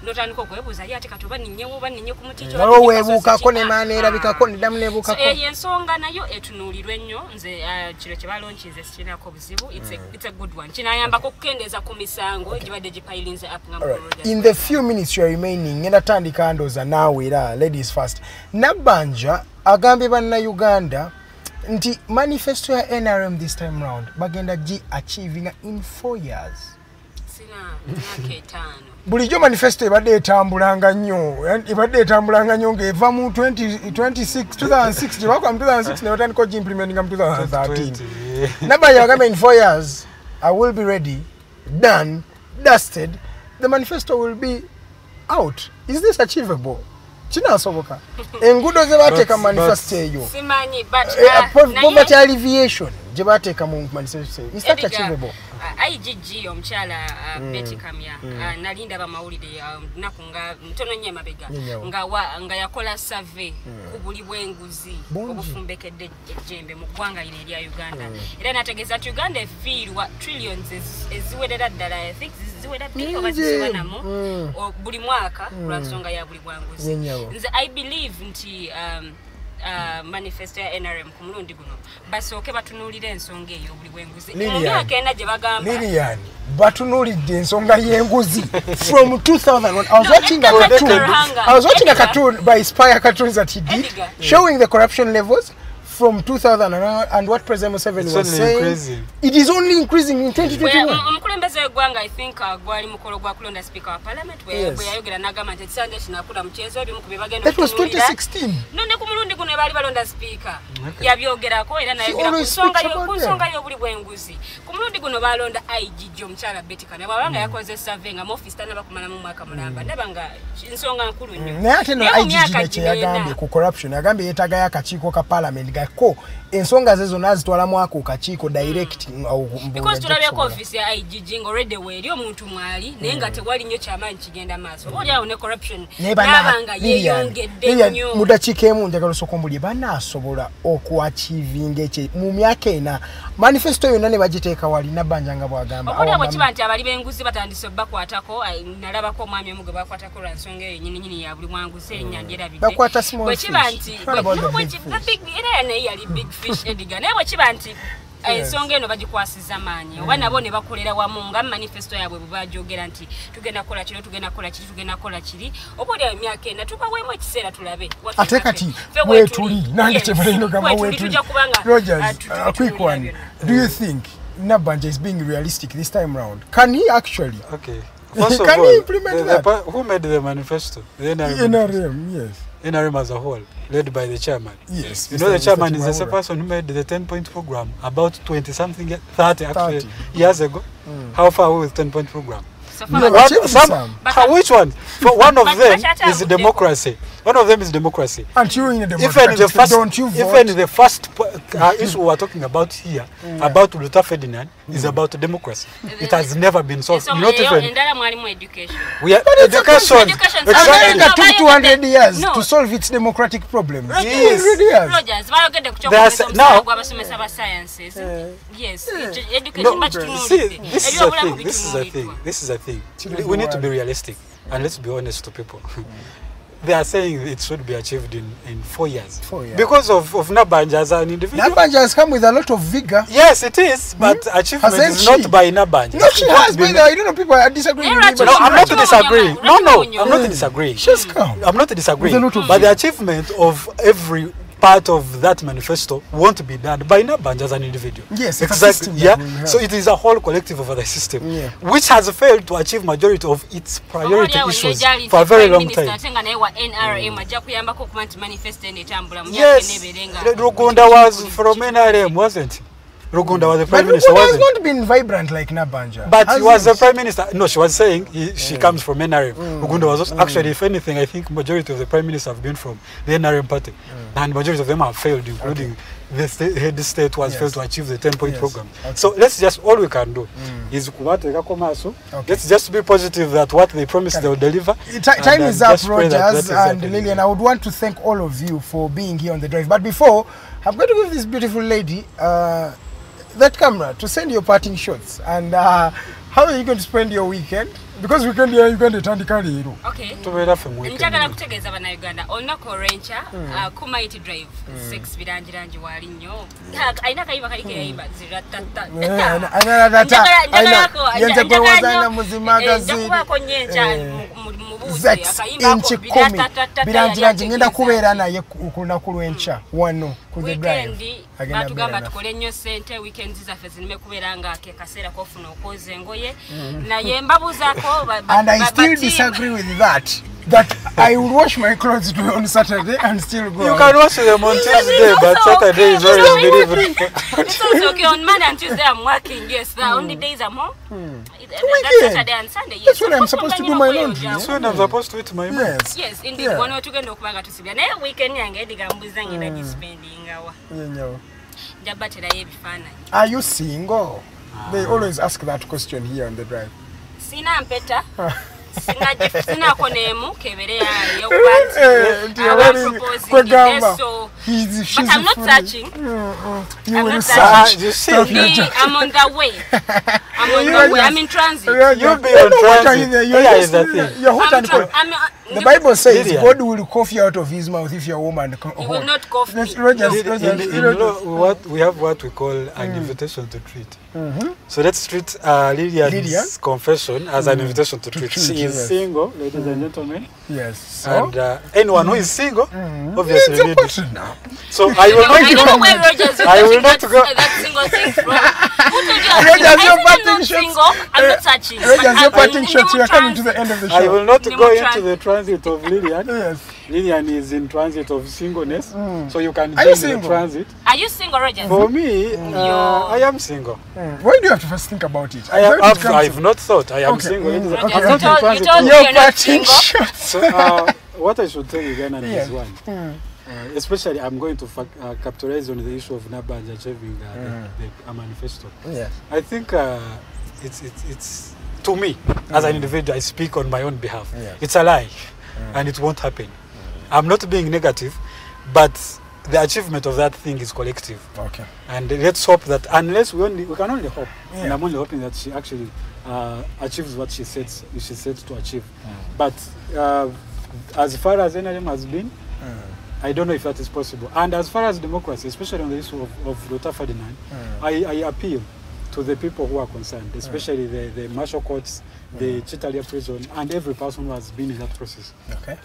Notandika okwebuuza ate kati oba ninyewo oba ninye ku muti kyo weebuukako ne maana erabikako neddamu neebuukako. Eyo ensonga nayo etunuulirwa ennyo nze kino kye balonkinze sikinako buzibu. It's a good one. Kinayambako okukendeeza ku misango gibadde gipayirinze up nga In the few minutes you are remaining, ngenda tandika ndooza naawe era ladies first. Nabbanja agambye bannayuganda nti manifesto ya NRM this time round bagenda achieving in 4 years. Bulijjo manifesto ebadde etambulanga nnyo ng'eva mu 2006 tebakwa mu 2006 ne batandika implementinga mu 2013. Nabbanja bagamba in 4 years I will be ready, done, dusted, the manifesto will be out. Is this achievable? Kinasoboka. Enguudo ze bateeka mu manifesto eyo. Simanyi but poverty alleviation gye bateeka mu manifesto eyo. Is that achievable? IGG omukyala Betty Kamya nalinda bamawulire naku nga mtono nnyo emabega nga yakola survey ku buli bw'enguzi obufumbekedde ejjembe mu ggwanga lino erya Uganda era nategeeza nti Uganda efiirwa trillions eziwerera ddala I think ziwera bbiri oba zisibanamu buli mwaka lwa nsonga ya buli bwanguzi. Nze I believe nti manifesto ya NRM ku mulundi guno basooke batunuulire ensonga eyo buli bwenguzi mu myaka ena gye bagamba Lilian batunuulidde ensonga y'enguzi from 2001. I was watching a cartoon by Spire Cartoons that he did showing the corruption levels from 2000 and what President Museveni was saying. Increasing. It is only increasing in 2021. Omukulembeze gwanga I think gwali mukolo gwa kulonda speaker wa parliament bwe yayogera n'agamba nti Sunday kinakula mchezo ebimu ku bibagenda. That was 2016. None ku mulundi guno bali balonda speaker. Yabyogerako era nayogera ku nsonga y'obuli bw'enguzi. Ku mulundi guno balonda IG omukyala Betika ne babanga yakoze survey nga office tana bakumala mu mwaka mulamba nabanga nsonga nkulu nnyo. Naye ate no IG kye yagambye ku corruption yagambye yeetaga y'akakiiko ka parliament gako ensonga zezo nazitwala mwako kakiiko direct because tulabye ko office ya IG already weri omuntu mwali naye nga tewali nnyo kyamaanyi kigenda maaso olyawo ne corruption nabanga yeyongedde nnyo mudakiika emu njagala osokombulye banaasobola okuachieving ekye mu myaka ena manifesto yonna ne bagiteeka wali nabbanja nga bwagamba olyawo kiba nti abali b'enguzi batandise bakwatako nalabako omwami omu gwe bakwatako lwa nsonga eyo nyini ya buli mwanguzi erinnya njerabidde bakwata small bwe kiba nti era naye yali big fish ediga naye bwe kiba nti ensonga eno bagikwasiza maanyi oba nabo ne bakolera wamu nga manifesto yaabwe bwe bajogera nti tugenda kukola kino tugenda kukola kiri tugenda kukola kiri okulya emyaka ena tubaweemu ekiseera tulabe ate kati wetuli nange kyebalino gamba wetuli Rogers quick one do you think Nabbanja is being realistic this time round? Can he actually First of can all, he implement that? Who made the manifesto? The NRM, yes. NRM as a whole, led by the chairman. Yes. You know the chairman is the same person who made the 10-point program about 20-something, 30 actually, years ago. How far away with 10-point program? Which one? One of them is democracy. One of them is democracy. And you in a democracy, don't you vote? Even the first issue we are talking about here, about Lutta Ferdinand, is about democracy. It has never been solved. Not even. We are education. America took 200 years to solve its democratic problems. Yes. Now, yes. This is a thing. We need to be realistic and let's be honest to people. They are saying it should be achieved in 4 years. 4 years. Because of Nabbanja as an individual. Nabbanja has come with a lot of vigor. Yes, it is, but achievement is not by Nabbanja. No, she has, but I don't know, people are disagreeing with me. No, I'm not disagreeing. No, I'm not disagreeing. She's come. I'm not disagreeing. But the achievement of every part of that manifesto won't be done by Nabbanja as an individual. Yes, exactly. Yeah. So it is a whole collective of the system, which has failed to achieve majority of its priority issues for a very long time. Yes. Rugunda was from NRM, wasn't he? Rugunda was the prime minister, wasn't he? Has not been vibrant like Nabbanja. But he was the prime minister. No, she was saying she comes from NRM. Rugunda was also, actually, if anything, I think majority of the prime ministers have been from the NRM party. And majority of them have failed, including the head state was failed to achieve the 10-point program. So let's just, all we can do is let's just be positive that what they promised they will deliver. Time is up, Rogers and Lillian. I would want to thank all of you for being here on the drive. But before, I'm going to give this beautiful lady that camera to send your parting shots. And how are you going to spend your weekend? Because weekend here you can attend the carry. Okay. Njagala kutegeeza bana Uganda olunaku olw'enkya Kumaiti drive 6 birangirangi wali nnyo ayina kayiba kaliko yayimba ziratata njagala muzimagazi njakubaako nnyo enkya mubuuzi akayimba birangirangi ngenda kubeera naye ku lunaku lw'enkya wano ku the drive batugamba tukole nnyo ssente weekend zaffe zireme kubeera nga ke kaseera kofuna okwoza engoye naye mbabuuzaako and I still disagree with that. That I will wash my clothes on Saturday and still go. You can wash them on Tuesday, but Saturday is always delivered. It's also okay on Monday and Tuesday I'm working. Yes, the only days I'm home. That's Saturday and Sunday. Yes, that's when I'm supposed to do my laundry. That's when I'm supposed to eat my meal. Yes, indeed. One or two can look back to see. And every weekend I'm getting a buzang in a spending hour. Are you single? They always ask that question here on the drive. Sina mpeta. Sina konemu kebere ya proposing so but I'm not searching. You will search. I'm on the way. I'm on the way. I'm in transit. You'll be on transit. Yeah, is that thing. I'm The Bible says God will cough you out of his mouth if you're a woman. He will not cough me. What we have what we call an invitation to treat. So let's treat Lydia's confession as an invitation to treat. She is single, ladies and gentlemen. Yes. So? And anyone who is single, obviously need it. So I will not go. I will not go. That single thing from. Rogers, you're parting shots. I'm not touching. Rogers, you're parting shots. We are coming to the end of the show. I will not go into the transit of Lillian. Yes. Lillian is in transit of singleness, so you can join the transit. Are you single, Rogers? For me, I am single. Why do you have to first think about it? I've not thought I am single. You told me you're not single. So what I should tell you again is one. Especially, I'm going to capitalize on the issue of Nabaj achieving the manifesto. Yes. I think it's to me, as an individual, I speak on my own behalf. Yes. It's a lie, and it won't happen. I'm not being negative, but the achievement of that thing is collective. Okay. And let's hope that, unless we can only hope, and I'm only hoping that she actually achieves what she said to achieve. But as far as NRM has been, I don't know if that is possible. And as far as democracy, especially on the issue of Luta Ferdinand, I appeal to the people who are concerned, especially the martial courts, the Ekitalya prison, and every person who has been in that process. Okay.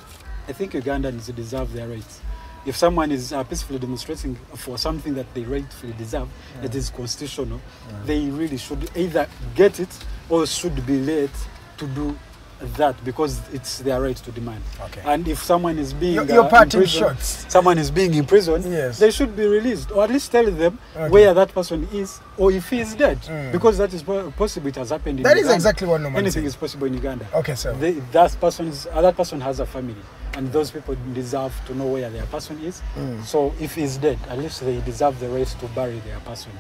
I think Ugandans deserve their rights. If someone is peacefully demonstrating for something that they rightfully deserve, it is constitutional, they really should either get it or should be let to do that, because it's their right to demand. Okay. And if someone is being someone is being imprisoned, they should be released, or at least tell them where that person is, or if he is dead, because that is possible. It has happened in Uganda. That is exactly what normally anything is possible in Uganda. Okay, so that person has a family, and those people deserve to know where their person is. So if he is dead, at least they deserve the right to bury their person.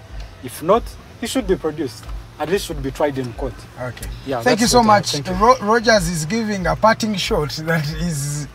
If not, he should be produced. At least should be tried in court. Okay. Yeah. Thank you so much. Rogers is giving a parting shot. That's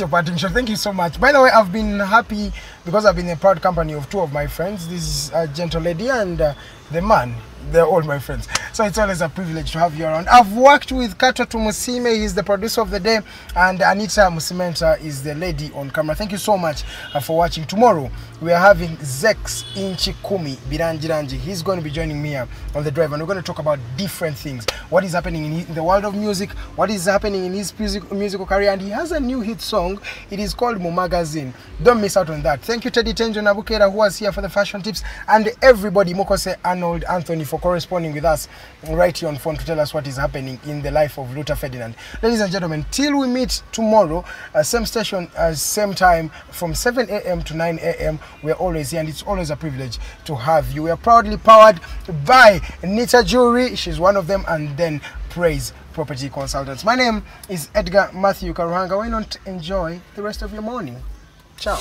your parting shot. Thank you so much. By the way, I've been happy because I've been in a proud company of two of my friends. This is a gentle lady and the man. They're all my friends. So it's always a privilege to have you around. I've worked with Kato Tumusime. He's the producer of the day. And Anita Musimenta is the lady on camera. Thank you so much for watching. Tomorrow, we are having Zex Inchikumi Biranjiranji. He's going to be joining me on the drive. And we're going to talk about different things. What is happening in the world of music. What is happening in his musical career. And he has a new hit song. It is called Mo Magazine. Don't miss out on that. Thank you, Teddy Tenjo Nabukera, who was here for the fashion tips. And everybody, Mokose, Arnold, Anthony, for corresponding with us right here on phone to tell us what is happening in the life of Lutta Ferdinand. Ladies and gentlemen, till we meet tomorrow, same station, same time, from 7 a.m. to 9 a.m. we're always here, and it's always a privilege to have you. We are proudly powered by Nita Jewelry, she's one of them, and then Praise Property Consultants. My name is Edgar Matthew Karuhanga. Why not enjoy the rest of your morning? Ciao.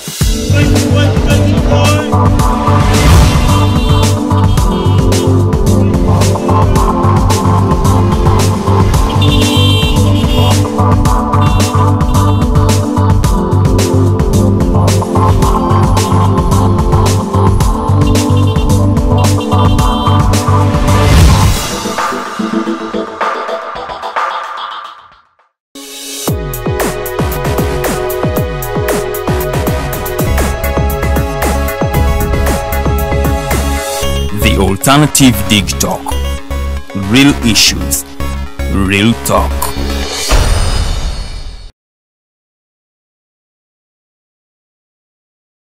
Alternative Dig Talk. Real issues, real talk.